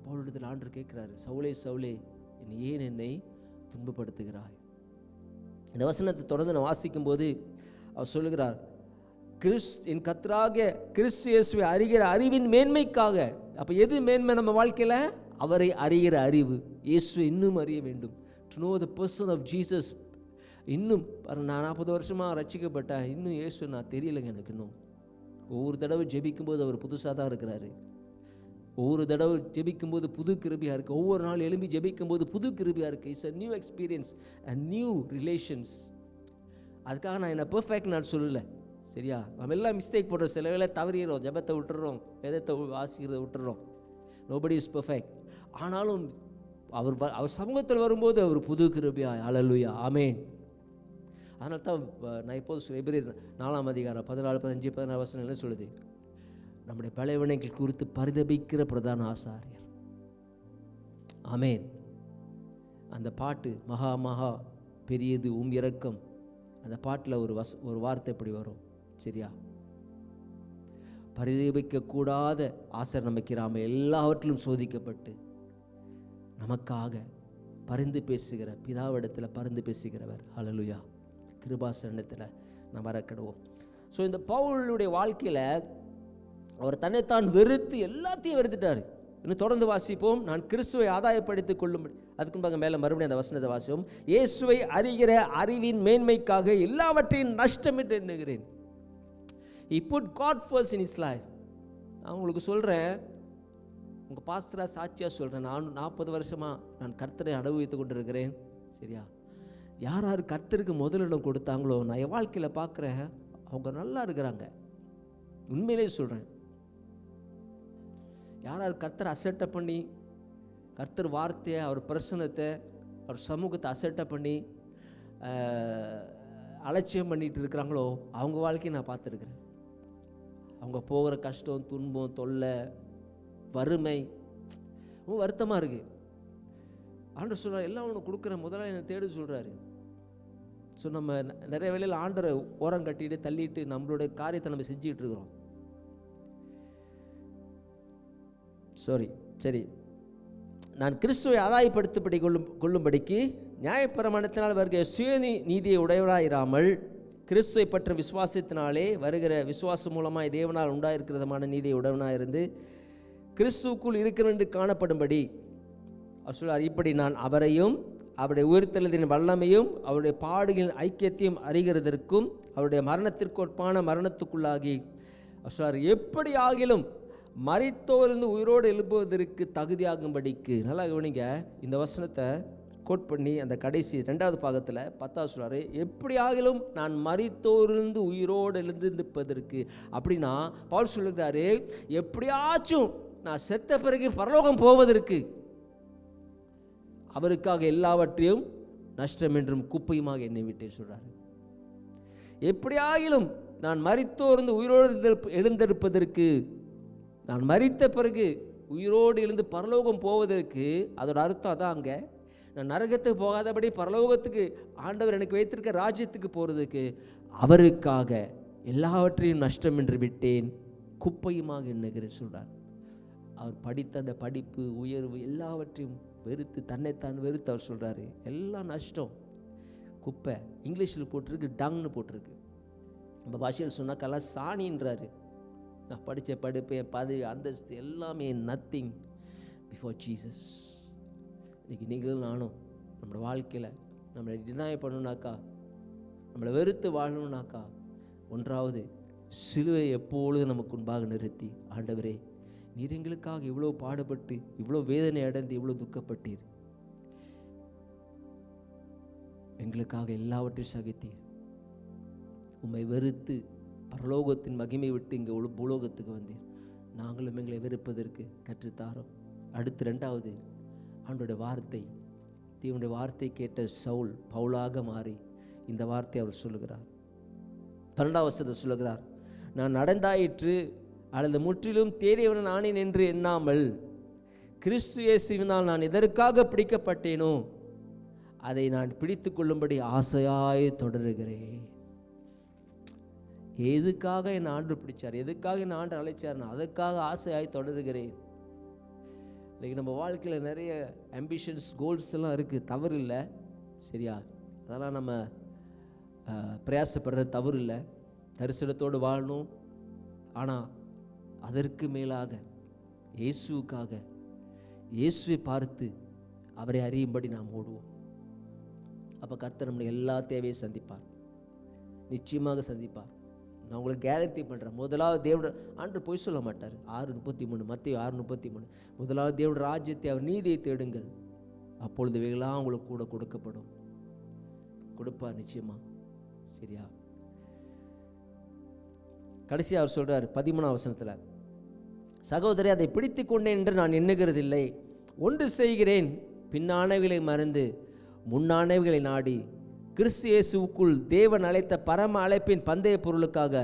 பவுலிடத்தில் ஆண்டவர் கேட்கிறாரு, சவுலே சவுலே, நீ ஏன் என்னை துன்பப்படுத்துகிறாய்? இந்த வசனத்தை தொடர்ந்து நான் வாசிக்கும் போது அவர் சொல்லுகிறார், என் கர்த்தராகிய கிறிஸ்து இயேசுவை அறிகிற அறிவின் மேன்மைக்காக. அப்போ எது மேன்மை நம்ம வாழ்க்கையில்? அவரை அறிகிற அறிவு, இயேசுவை இன்னும் அறிய வேண்டும். To know the person of Jesus, இன்னும் நான் 40 வருஷமாக ரட்சிக்கப்பட்டேன், இன்னும் இயேசு நான் தெரியலைங்க எனக்கு. இன்னும் ஒவ்வொரு தடவை ஜெபிக்கும்போது அவர் புதுசாக தான் இருக்கிறாரு. ஒவ்வொரு தடவை ஜெபிக்கும்போது புது கிருபியாக இருக்குது. ஒவ்வொரு நாள் எழும்பி ஜெபிக்கும்போது புது கிருபியாக இருக்குது. It's a new experience, a new relations. அதுக்காக நான் என்ன பெர்ஃபெக்ட் நான் சொல்லலை, சரியா? நம்ம எல்லாம் மிஸ்டேக் பண்ணுறோம், சில வேளை தவறிடுறோம், ஜெபத்தை விட்டுறோம், வேதத்தை வாசிக்கிறத விட்டுறோம். Nobody is perfect. ஆனாலும் அவர் சமூகத்தில் வரும்போது அவர் புது கிருபியா. ஹல்லேலூயா, ஆமென். அதனால தான் நான் எப்போது எபிரேயர் 4ஆம் அதிகாரம் 14, 15, 16 வசனம் என்ன சொல்லுது? நம்முடைய பலவீனங்கள் குறித்து பரிதபிக்கிற பிரதான ஆசாரியர். ஆமென். அந்த பாட்டு மகா மகா பெரியது இரக்கம், அந்த பாட்டில் ஒரு வார்த்தை இப்படி வரும், சரியா? பரிதபிக்கக்கூடாத ஆசாரியர் நமக்கு எல்லாவற்றிலும் சோதிக்கப்பட்டு நமக்காக பரிந்து பேசுகிற பிதாவிடத்தில் பரிந்து பேசுகிறவர். ஹல்லேலூயா. கிருபாசனத்தில் நம்ம வரக்கிடுவோம். ஸோ இந்த பவுலுடைய வாழ்க்கையில் அவர் தன்னைத்தான் வெறுத்து எல்லாத்தையும் வெறுத்துட்டார். இன்னும் தொடர்ந்து வாசிப்போம். நான் கிறிஸ்துவை ஆதாயப்படுத்திக் கொள்ளும்படி, அதுக்கு பாருங்க மேலே மறுபடியும் அந்த வசனத்தை வாசிப்போம். இயேசுவை அறிகிற அறிவின் மேன்மைக்காக எல்லாவற்றையும் நஷ்டம் என்று எண்ணுகிறேன். He put God first in his life. நான் உங்களுக்கு சொல்கிறேன், உங்கள் பாஸ்டராக சாட்சியாக சொல்கிறேன், நான் 40 வருஷமாக நான் கர்த்தரை அனுபவித்து கொண்டிருக்கிறேன், சரியா? யார் யார் கர்த்தருக்கு முதலிடம் கொடுத்தாங்களோ நான் என் வாழ்க்கையில் பார்க்குறேன், அவங்க நல்லா இருக்கிறாங்க. உண்மையிலே சொல்கிறேன். யார் யார் கர்த்தரை அசட்டை பண்ணி, கர்த்தர் வார்த்தையை, அவர் பிரசனத்தை, அவர் சமூகத்தை அசட்டை பண்ணி அலட்சியம் பண்ணிட்டு இருக்கிறாங்களோ அவங்க வாழ்க்கையை நான் பார்த்துருக்குறேன். அவங்க போகிற கஷ்டம், துன்பம், தொல்லை, வறுமை ரொம்ப வருத்தமாக இருக்குது. ஆண்டவர் சொல்கிறார், எல்லாம் ஒன்று கொடுக்குற முதல்ல என்னை தேடு சொல்கிறாரு. ஸோ நம்ம நிறைய வேளையில் ஆண்டரை ஓரம் கட்டிட்டு தள்ளிட்டு நம்மளுடைய காரியத்தை நம்ம செஞ்சுக்கிட்டு இருக்கிறோம். சரி, நான் கிறிஸ்துவை ஆதாயப்படுத்தப்படி கொள்ளும்படிக்கு நியாயப்பிரமாணத்தினால் வருகிற நீதியை உடையவராயிராமல் கிறிஸ்துவை பற்ற விசுவாசத்தினாலே வருகிற விசுவாசம் மூலமாக தேவனால் உண்டாயிருக்கிறதுமான நீதியை உடையவனாயிருந்து கிறிஸ்துவுக்குள் இருக்கிறென்று காணப்படும்படி அவர் சொல்றார். இப்படி நான் அவரையும் அவருடைய உயிர்த்தெழுதலின் வல்லமையும் அவருடைய பாடுகளின் ஐக்கியத்தையும் அறிகிறதற்கும் அவருடைய மரணத்திற்கு ஒப்பான மரணத்துக்குள்ளாகி அவர் சொல்றார், எப்படி ஆகிலும் மரித்தோரிலிருந்து உயிரோடு எழுப்புவதற்கு தகுதியாகும்படிக்கு. நல்லா கவனிங்க, இந்த வசனத்தை கோட் பண்ணி அந்த கடைசி 2வது பாகத்தில் 10வது சொல்றாரு, எப்படி ஆகிலும் நான் மரித்தோரிலிருந்து உயிரோடு எழுந்திருப்பதற்கு. அப்படின்னா பவுல் சொல்லுகிறாரு, எப்படியாச்சும் நான் செத்த பிறகு பரலோகம் போவதற்கு அவருக்காக எல்லாவற்றையும் நஷ்டம் என்றும் குப்பையுமாக என்னை விட்டேன் சொல்றாரு. எப்படியாகிலும் நான் மரித்தோர்ந்து உயிரோடு எழுந்திருப்பதற்கு, நான் மரித்த பிறகு உயிரோடு எழுந்து பரலோகம் போவதற்கு, அதோட அர்த்தம் அதான். அங்கே நான் நரகத்துக்கு போகாதபடி பரலோகத்துக்கு ஆண்டவர் எனக்கு வைத்திருக்க ராஜ்யத்துக்கு போகிறதுக்கு அவருக்காக எல்லாவற்றையும் நஷ்டம் என்று விட்டேன், குப்பையுமாக எண்ணுகிறேன் சொல்றார். அவர் படித்த அந்த படிப்பு, உயர்வு எல்லாவற்றையும் வெறுத்து, தன்னைத்தான் வெறுத்து அவர் சொல்கிறாரு, எல்லாம் நஷ்டம், குப்பை. இங்கிலீஷில் போட்டிருக்கு டங்னு போட்டிருக்கு, நம்ம பாஷையில் சொன்னாக்கெல்லாம் சாணின்றாரு. நான் படித்த படிப்பு, என் பதவி, அந்தஸ்து எல்லாமே நத்திங் பிஃபோர் ஜீசஸ். இன்றைக்கி நீங்கள் நானும் நம்மளோட வாழ்க்கையில் நம்மளை டினாய் பண்ணணுனாக்கா, நம்மளை வெறுத்து வாழணுனாக்கா, ஒன்றாவது சிலுவை எப்பொழுதும் நமக்கு முன்பாக நிறுத்தி, ஆண்டவரே நீர் எங்களுக்காக இவ்வளோ பாடுபட்டு, இவ்வளோ வேதனை அடைந்து, இவ்வளோ துக்கப்பட்டீர், எங்களுக்காக எல்லாவற்றையும் சகித்தீர், உம்மை வெறுத்து பரலோகத்தின் மகிமை விட்டு இங்கே பூலோகத்துக்கு வந்தீர், நாங்களும் எங்களை வெறுப்பதற்கு கற்றுத்தாரோம். அடுத்து 2வது ஆண்டோடைய வார்த்தை, தேவனுடைய வார்த்தை கேட்ட சவுல் பவுலாக மாறி இந்த வார்த்தை அவர் சொல்லுகிறார். 12வது வசனத்தை சொல்லுகிறார், நான் நடந்தாயிற்று அல்லது முற்றிலும் தேறியவன் ஆனேன் என்று எண்ணாமல் கிறிஸ்து இயேசுவினால் நான் எதற்காக பிடிக்கப்பட்டேனோ அதை நான் பிடித்து கொள்ளும்படி ஆசையாய் தொடருகிறேன். எதுக்காக என் ஆண்டு பிடிச்சார், எதுக்காக என் ஆண்டு அழைச்சார், நான் அதற்காக ஆசையாய் தொடருகிறேன். இன்னைக்கு நம்ம வாழ்க்கையில் நிறைய ஆம்பிஷன்ஸ், கோல்ஸ் எல்லாம் இருக்குது, தவறு இல்லை, சரியா? அதெல்லாம் நம்ம பிரயாசப்படுறது தவறு இல்லை, தரிசனத்தோடு வாழணும். ஆனால் அதற்கு மேலாக இயேசுவுக்காக, இயேசுவை பார்த்து அவரை அறியும்படி நாம் ஓடுவோம். அப்போ கர்த்தர் நம்முடைய எல்லா தேவையும் சந்திப்பார், நிச்சயமாக சந்திப்பார். நான் உங்களுக்கு கேரண்டி பண்ணுறேன். முதலாவது தேவட ஆண்டு பொய் சொல்ல மாட்டார். 6:33 மத்தேயு 6:33, முதலாவது தேவட ராஜ்யத்தை அவர் நீதியை தேடுங்கள், அப்பொழுது இவைகளாம் உங்களுக்கு கூட கொடுக்கப்படும். கொடுப்பார் நிச்சயமா. சரியா? கடைசி அவர் சொல்றார் 13ஆம் வசனத்தில், சகோதரி அதை பிடித்து கொண்டேன் என்று நான் எண்ணுகிறதில்லை, ஒன்று செய்கிறேன், பின்னானவைகளை மறந்து முன்னானவைகளை நாடி கிறிஸ்து இயேசுவுக்குள் தேவன் அழைத்த பரம அழைப்பின் பந்தய பொருளுக்காக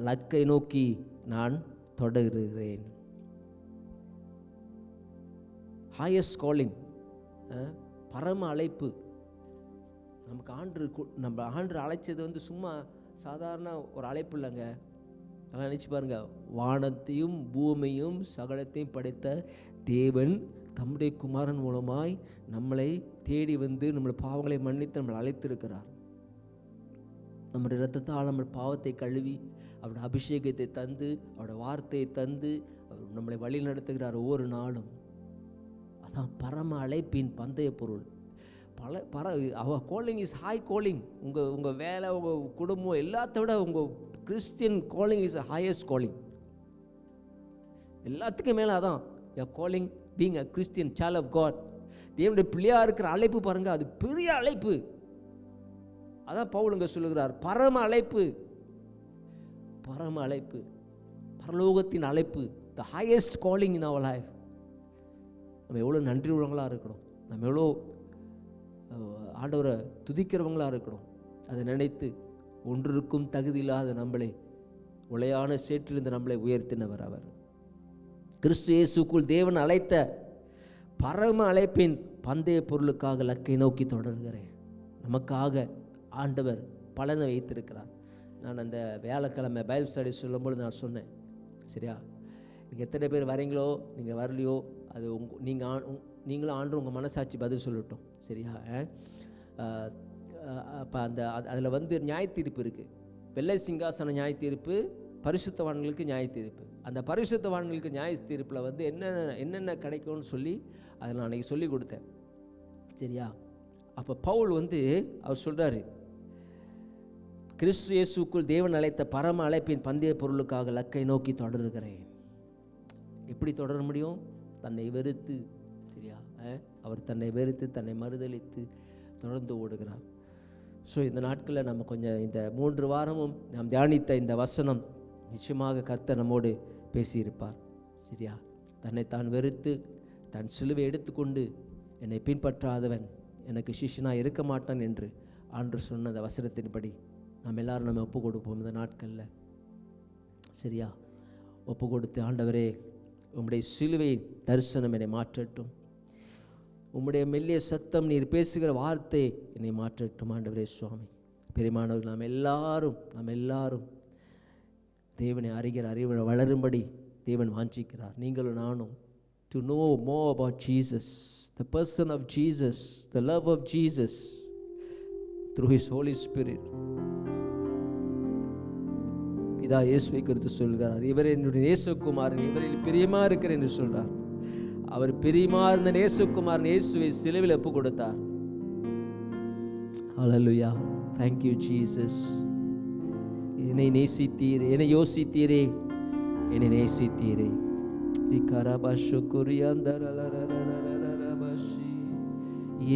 லக்கை நோக்கி நான் தொடர்கிறேன். ஹையஸ்ட் காலிங், பரம அழைப்பு. நம்ம ஆண்டு அழைச்சது சும்மா சாதாரண ஒரு அழைப்பு இல்லைங்க. அதெல்லாம் நினச்சி பாருங்க, வானத்தையும் பூமியையும் சகலத்தையும் படைத்த தேவன் தம்முடைய குமாரன் மூலமாய் நம்மளை தேடி வந்து நம்மளை பாவங்களை மன்னித்து நம்மளை அழைத்திருக்கிறார். நம்முடைய இரத்தத்தால் நம்ம பாவத்தை கழுவி அவருடைய அபிஷேகத்தை தந்து அவருடைய வார்த்தையை தந்து அவர் நம்மளை வழி நடத்துகிறார் ஒவ்வொரு நாளும். அதான் பரம அழைப்பின் பந்தய பொருள். Our calling is high calling. உங்கள் வேலை, உங்கள் குடும்பம் எல்லாத்த விட உங்கள் Christian calling is highest calling. எல்லாத்துக்கும் மேலே அதான் calling, being a Christian child of God. தேவனுடைய பிள்ளையா இருக்கிற அழைப்பு பாருங்க, அது பெரிய அழைப்பு. அதான் பவுல் இங்க சொல்லுகிறார், பரம அழைப்பு, பரம அழைப்பு, பரலோகத்தின் அழைப்பு, the highest calling in our life. நம்ம எவ்வளோ நன்றி உள்ளவங்களாக இருக்கணும், நம்ம எவ்வளோ ஆண்டவரை துதிக்கிறவங்களாக இருக்கணும். அதை நினைத்து ஒன்றிற்கும் தகுதி இல்லாத நம்மளை உளையான சேற்றிலிருந்து நம்மளை உயர்த்தினவர் அவர். கிறிஸ்து இயேசுக்குள் தேவன் அழைத்த பரம அழைப்பின் பந்தய பொருளுக்காக லக்கை நோக்கி தொடர்கிறேன். நமக்காக ஆண்டவர் பலனை வைத்திருக்கிறார். நான் அந்த வியாழக்கிழமை பைபிள் ஸ்டடி சொல்லும்போது நான் சொன்னேன், சரியா, நீங்கள் எத்தனை பேர் வரீங்களோ நீங்கள் வரலையோ அது நீங்களும் ஆண்டு உங்கள் மனசாட்சி பதில் சொல்லட்டும், சரியா? அப்போ அதில் நியாய தீர்ப்பு இருக்குது. வெள்ளை சிங்காசன நியாய தீர்ப்பு, பரிசுத்தவான்களுக்கு நியாய தீர்ப்பு. அந்த பரிசுத்தவான்களுக்கு நியாய தீர்ப்பில் என்னென்ன கிடைக்கும்னு சொல்லி அதை நான் அன்றைக்கி சொல்லி கொடுத்தேன், சரியா? அப்போ பவுல் அவர் சொல்கிறாரு, கிறிஸ்து இயேசுக்குள் தேவன் அழைத்த பரம அழைப்பின் பந்தய பொருளுக்காக லக்கை நோக்கி தொடர்கிறேன். எப்படி தொடர முடியும்? தன்னை வெறுத்து, சரியா? அவர் தன்னை வெறுத்து தன்னை மறுதலித்து தொடர்ந்து ஓடுகிறார். ஸோ இந்த நாட்களில் நம்ம கொஞ்சம் இந்த 3 வாரமும் நாம் தியானித்த இந்த வசனம் நிச்சயமாக கர்த்தர் நம்மோடு பேசியிருப்பார், சரியா? தன்னைத்தான் வெறுத்து தன் சிலுவை எடுத்துக்கொண்டு என்னை பின்பற்றாதவன் எனக்கு சிஷ்யனாக இருக்க மாட்டான் என்று ஆண்டவர் சொன்ன அந்த வசனத்தின்படி நாம் எல்லாரும் நம்ம ஒப்பு கொடுப்போம் இந்த நாட்களில், சரியா? ஒப்பு கொடுத்து, ஆண்டவரே உம்முடைய சிலுவை தரிசனம் என்னை மாற்றட்டும், உம்முடைய மெல்லிய சத்தம், நீர் பேசுகிற வார்த்தை என்னை மாற்றட்டும். ஆண்டவரே சுவாமி, பெரியமானவர்கள் நாம் எல்லாரும் தேவனை அறிகிற அறிவு வளரும்படி தேவன் வாஞ்சிக்கிறார். நீங்களும் நானும் to know more about Jesus, the person of Jesus, the love of Jesus through his Holy Spirit. பிதா இயேசுவை குறித்து சொல்கிறார், இவர் என்னுடைய நேசகுமாரன், இவரில் பிரியமா இருக்கிறேன் என்று சொல்றார். அவர் பிரியமா இருந்த நேசகுமாரன் இயேசுவை சிலுவையில் ஒப்பு கொடுத்தார். ஹல்லேலூயா, thank you Jesus. என்னை நேசித்தீரே, என்னை யோசித்தீரே, என்னை நேசித்தீரே.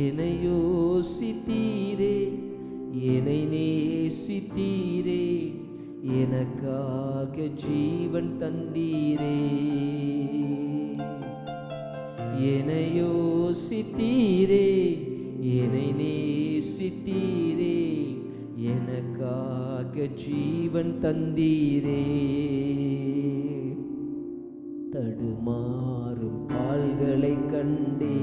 என்னை யோசித்தீரே, என்னை நேசித்தீரே, எனக்காக ஜீவன் தந்தீரே. என்னை யோசித்தீரே, என்னை நேசித்தீரே, எனக்காக ஜீவன் தந்தீரே. தடுமாறும் கால்களை கண்டே,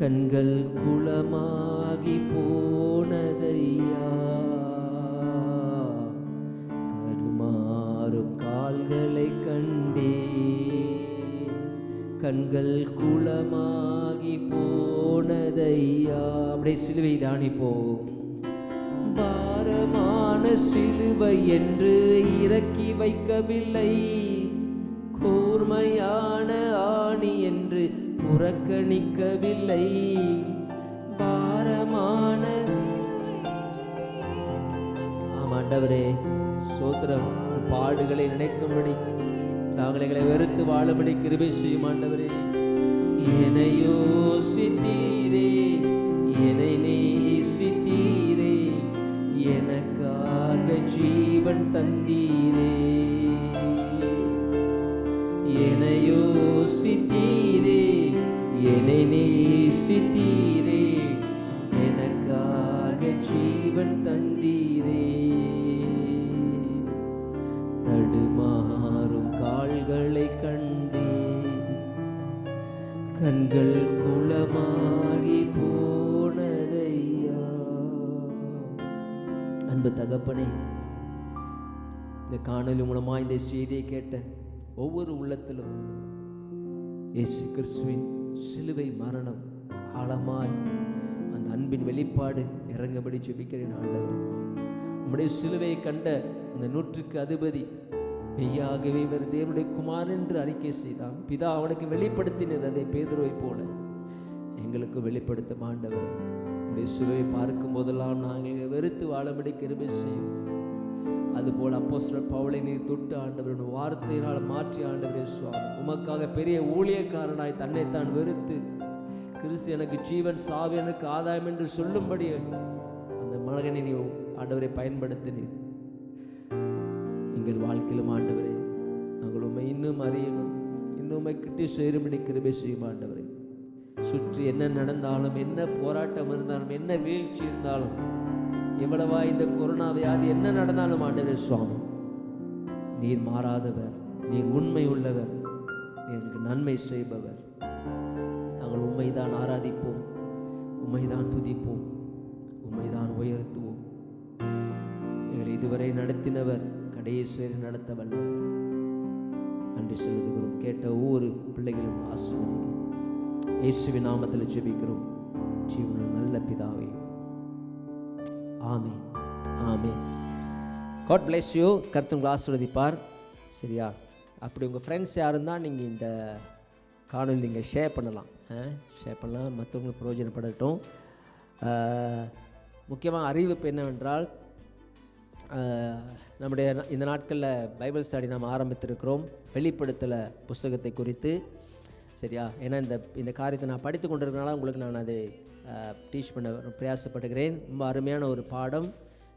கண்கள் குளமாகி போனதையா. தடுமாறும் கால்களை கண்டே, கண்கள் குளமாகி போனதையா. அப்படியே சிலுவை தியானிப்போம். பாரமான சிலுவை என்று இறக்கி வைக்கவில்லை, கூர்மையான ஆணி என்று புறக்கணிக்கவில்லை. பாரமான ஆண்டவரே சோத்திரம். பாடுகளை நினைக்கும்படி நாங்கள் எங்களை வெறுத்து வாழும்படி கிருபை செய்யும் ஆண்டவரே. என்னை யோசித்தீரே, என்னை நேசித்தீரே, எனக்காக ஜீவன் தந்தீரே. என்னை யோசித்தீரே, என்னை நேசித்தீரே, எனக்காக ஜீவன் தந்தீரே. தடுமாறும் கால்களை கண்டே, கண்கள் குளமாகி போனதையா. அன்பு தகப்பனே, இந்த காணொலி மூலமா இந்த செய்தியை கேட்ட ஒவ்வொரு உள்ளத்திலும் இயேசு கிறிஸ்துவின் சிலுவை மரணம் ஆழமாய் அந்த அன்பின் வெளிப்பாடு இறங்கபடி ஜெபிக்கிறேன் ஆண்டவரே. உம்முடைய சிலுவையை கண்ட அந்த 100க்கு அதிபதி மெய்யாகவே இவர் தேவனுடைய குமாரன் என்று அறிக்கை செய்தான். பிதா அவனுக்கு வெளிப்படுத்தினது அதை பேதுருவை போல எங்களுக்கு வெளிப்படுத்தும் ஆண்டவரே. உம்முடைய சிலுவையை பார்க்கும் போதெல்லாம் நாங்கள் வெறுத்து வாழபடி கிருபை செய்யும். அதுபோல் அப்போஸ்தலர் பவுலை நீர் தொட்டு ஆண்டவருடைய வார்த்தையினால் மாற்றி ஆண்டவரே சுவாமி, உமக்காக பெரிய ஊழியக்காரனாய் தன்னைத்தான் வெறுத்து கிறிஸ்து எனக்கு ஜீவன் சாவு எனக்கு ஆதாயம் என்று சொல்லும்படி அந்த மகனை நீ ஆண்டவரை பயன்படுத்தினீர். எங்கள் வாழ்க்கையிலும் ஆண்டவரே நாங்கள் உண்மை இன்னும் அறியணும், இன்னும் கிட்டி சேரும்படி கிருபை செய்யும் ஆண்டவரே. சுற்றி என்ன நடந்தாலும், என்ன போராட்டம் இருந்தாலும், என்ன வீழ்ச்சி இருந்தாலும், எவ்வளவா இந்த கொரோனா வியாதி என்ன நடந்தாலும் ஆண்டவரே சுவாமி, நீர் மாறாதவர், நீர் உண்மை உள்ளவர், எங்களுக்கு நன்மை செய்பவர். நாங்கள் உண்மைதான் ஆராதிப்போம், உண்மைதான் துதிப்போம், உண்மைதான் உயர்த்துவோம். எங்களை இதுவரை நடத்தினவர் கடைசி நடத்த வல்லவர். நன்றி செலுத்துகிறோம். கேட்ட ஒவ்வொரு பிள்ளைகளும் ஆசீர்வதிங்க. இயேசுவின் நாமத்தில் ஜெபிக்கிறோம் ஜீவனுள்ள நல்ல பிதாவே, ஆமென் ஆமென். God bless you. கர்த்தர் உங்களை ஆசீர்வதிப்பார். சரியா? அப்படி உங்கள் ஃப்ரெண்ட்ஸ் யார் இருந்தால் நீங்கள் இந்த காணொலி நீங்கள் ஷேர் பண்ணலாம், மற்றவங்களுக்கு பிரயோஜனப்படட்டும். முக்கியமாக அறிவிப்பு என்னவென்றால், நம்முடைய இந்த நாட்களில் பைபிள் ஸ்டடி நாம் ஆரம்பித்திருக்கிறோம் வெளிப்படுத்தலை புஸ்தகத்தை குறித்து. சரியா? ஏன்னா இந்த காரியத்தை நான் படித்து கொண்டிருக்கனால உங்களுக்கு நான் அதை டீச் பண்ண பிரயாசப்படுகிறேன். ரொம்ப அருமையான ஒரு பாடம்.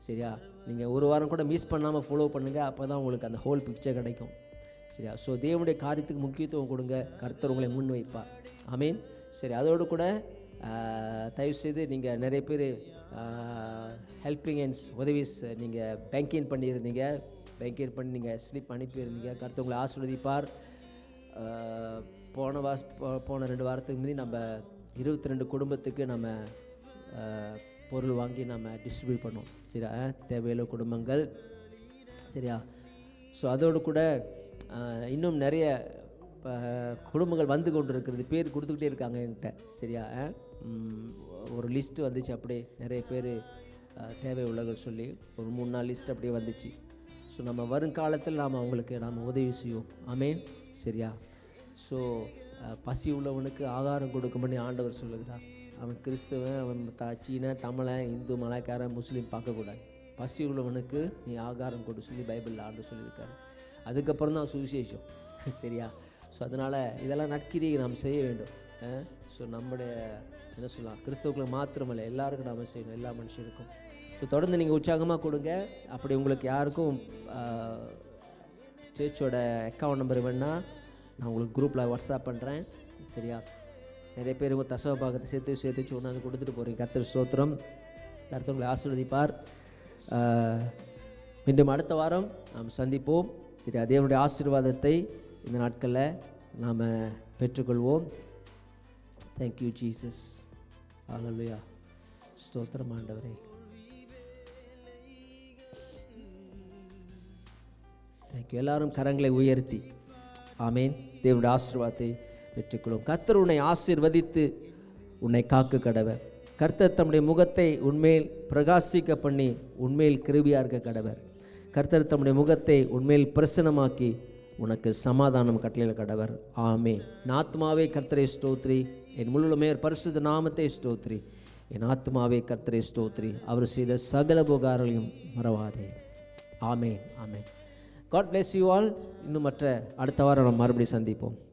சரியா? நீங்கள் ஒரு வாரம் கூட மிஸ் பண்ணாமல் ஃபாலோ பண்ணுங்கள், அப்போ தான் உங்களுக்கு அந்த ஹோல் பிக்சர் கிடைக்கும். சரியா? ஸோ தேவனுடைய காரியத்துக்கு முக்கியத்துவம் கொடுங்க, கர்த்தர் உங்களை முன் வைப்பார். ஆமீன். சரி, அதோடு கூட தயவுசெய்து நீங்கள் நிறைய பேர் ஹெல்பிங் ஹேண்ட்ஸ் உதவிஸ் நீங்கள் பேங்கின் பண்ணியிருந்தீங்க, பேங்கின் பண்ணி நீங்கள் ஸ்லிப் அனுப்பியிருந்தீங்க. கர்த்தர் உங்களை ஆசீர்வதிப்பார். போன 2 வாரத்துக்கு முன்னாடி நம்ம 22 குடும்பத்துக்கு நம்ம பொருள் வாங்கி நம்ம டிஸ்ட்ரிபியூட் பண்ணோம். சரியா? தேவையுள்ள குடும்பங்கள். சரியா? ஸோ அதோடு கூட இன்னும் நிறைய குடும்பங்கள் வந்து கொண்டு இருக்கிறது, பேர் கொடுத்துக்கிட்டே இருக்காங்க என்கிட்ட. சரியா? ஒரு லிஸ்ட்டு வந்துச்சு, அப்படியே நிறைய பேர் தேவை உள்ளவர்கள் சொல்லி ஒரு 3-4 லிஸ்ட் அப்படியே வந்துச்சு. ஸோ நம்ம வருங்காலத்தில் நாம் அவங்களுக்கு நாம் உதவி செய்வோம். ஆமேன். சரியா? ஸோ பசி உள்ளவனுக்கு ஆகாரம் கொடுக்கும்படி ஆண்டவர் சொல்லுகிறார். அவன் கிறிஸ்தவன், அவன் சீன, தமிழன், இந்து, மலாய்க்காரன், முஸ்லீம் பார்க்கக்கூடாது. பசி உள்ளவனுக்கு நீ ஆகாரம் கொடு சொல்லி பைபிளில் ஆண்டு சொல்லியிருக்காரு. அதுக்கப்புறம் தான் சுவிசேஷம். சரியா? ஸோ அதனால் இதெல்லாம் நற்கிரியை நாம் செய்ய வேண்டும். ஸோ நம்முடைய என்ன சொல்லலாம், கிறிஸ்தவர்களை மாத்திரமல்ல எல்லாருக்கும் நாம் செய்யணும், எல்லா மனுஷருக்கும். ஸோ தொடர்ந்து நீங்கள் உற்சாகமாக கொடுங்க. அப்படி உங்களுக்கு யாருக்கும் சர்ச்சோட அக்கௌண்ட் நம்பர் வேணால் நான் உங்களுக்கு குரூப்பில் வாட்ஸ்அப் பண்ணுறேன். சரியா? நிறைய பேர் உங்கள் தசவ பாகத்தை சேர்த்து சொன்னாங்க, கொடுத்துட்டு போகிறீங்க. கர்த்தர் ஸ்தோத்திரம். கர்த்தர் உங்களை ஆசீர்வதிப்பார். மீண்டும் அடுத்த வாரம் நாம் சந்திப்போம். சரி, தேவனுடைய ஆசீர்வாதத்தை இந்த நாட்களில் நாம் பெற்றுக்கொள்வோம். Thank you Jesus. ஹல்லேலூயா. ஸ்தோத்திரம் ஆண்டவரே. தேங்க்யூ. எல்லாரும் கரங்களை உயர்த்தி ஆமேன். தேவனுடைய ஆசீர்வாதத்தை பெற்றுக்கொள்ளும். கர்த்தர் உன்னை ஆசீர்வதித்து உன்னை காக்க கடவர். கர்த்தர் தம்முடைய முகத்தை உன்மேல் பிரகாசிக்க பண்ணி உன்மேல் கிருபையா இருக்க கடவர். கர்த்தர் தம்முடைய முகத்தை உன்மேல் பிரசன்னமாக்கி உனக்கு சமாதானம் கட்டளையிட கடவர். ஆமென். என் ஆத்மாவே கர்த்தரை ஸ்தோத்ரி, என் முழுமே பரிசுத்த நாமத்தை ஸ்தோத்ரி. என் ஆத்மாவே கர்த்தரை ஸ்தோத்ரி, அவர் செய்த சகல உபகாரங்களையும் மறவாதே. ஆமென். ஆமென். God bless you all. இன்னும் அடுத்த வாரம் நம்ம மறுபடியும் சந்திப்போம்.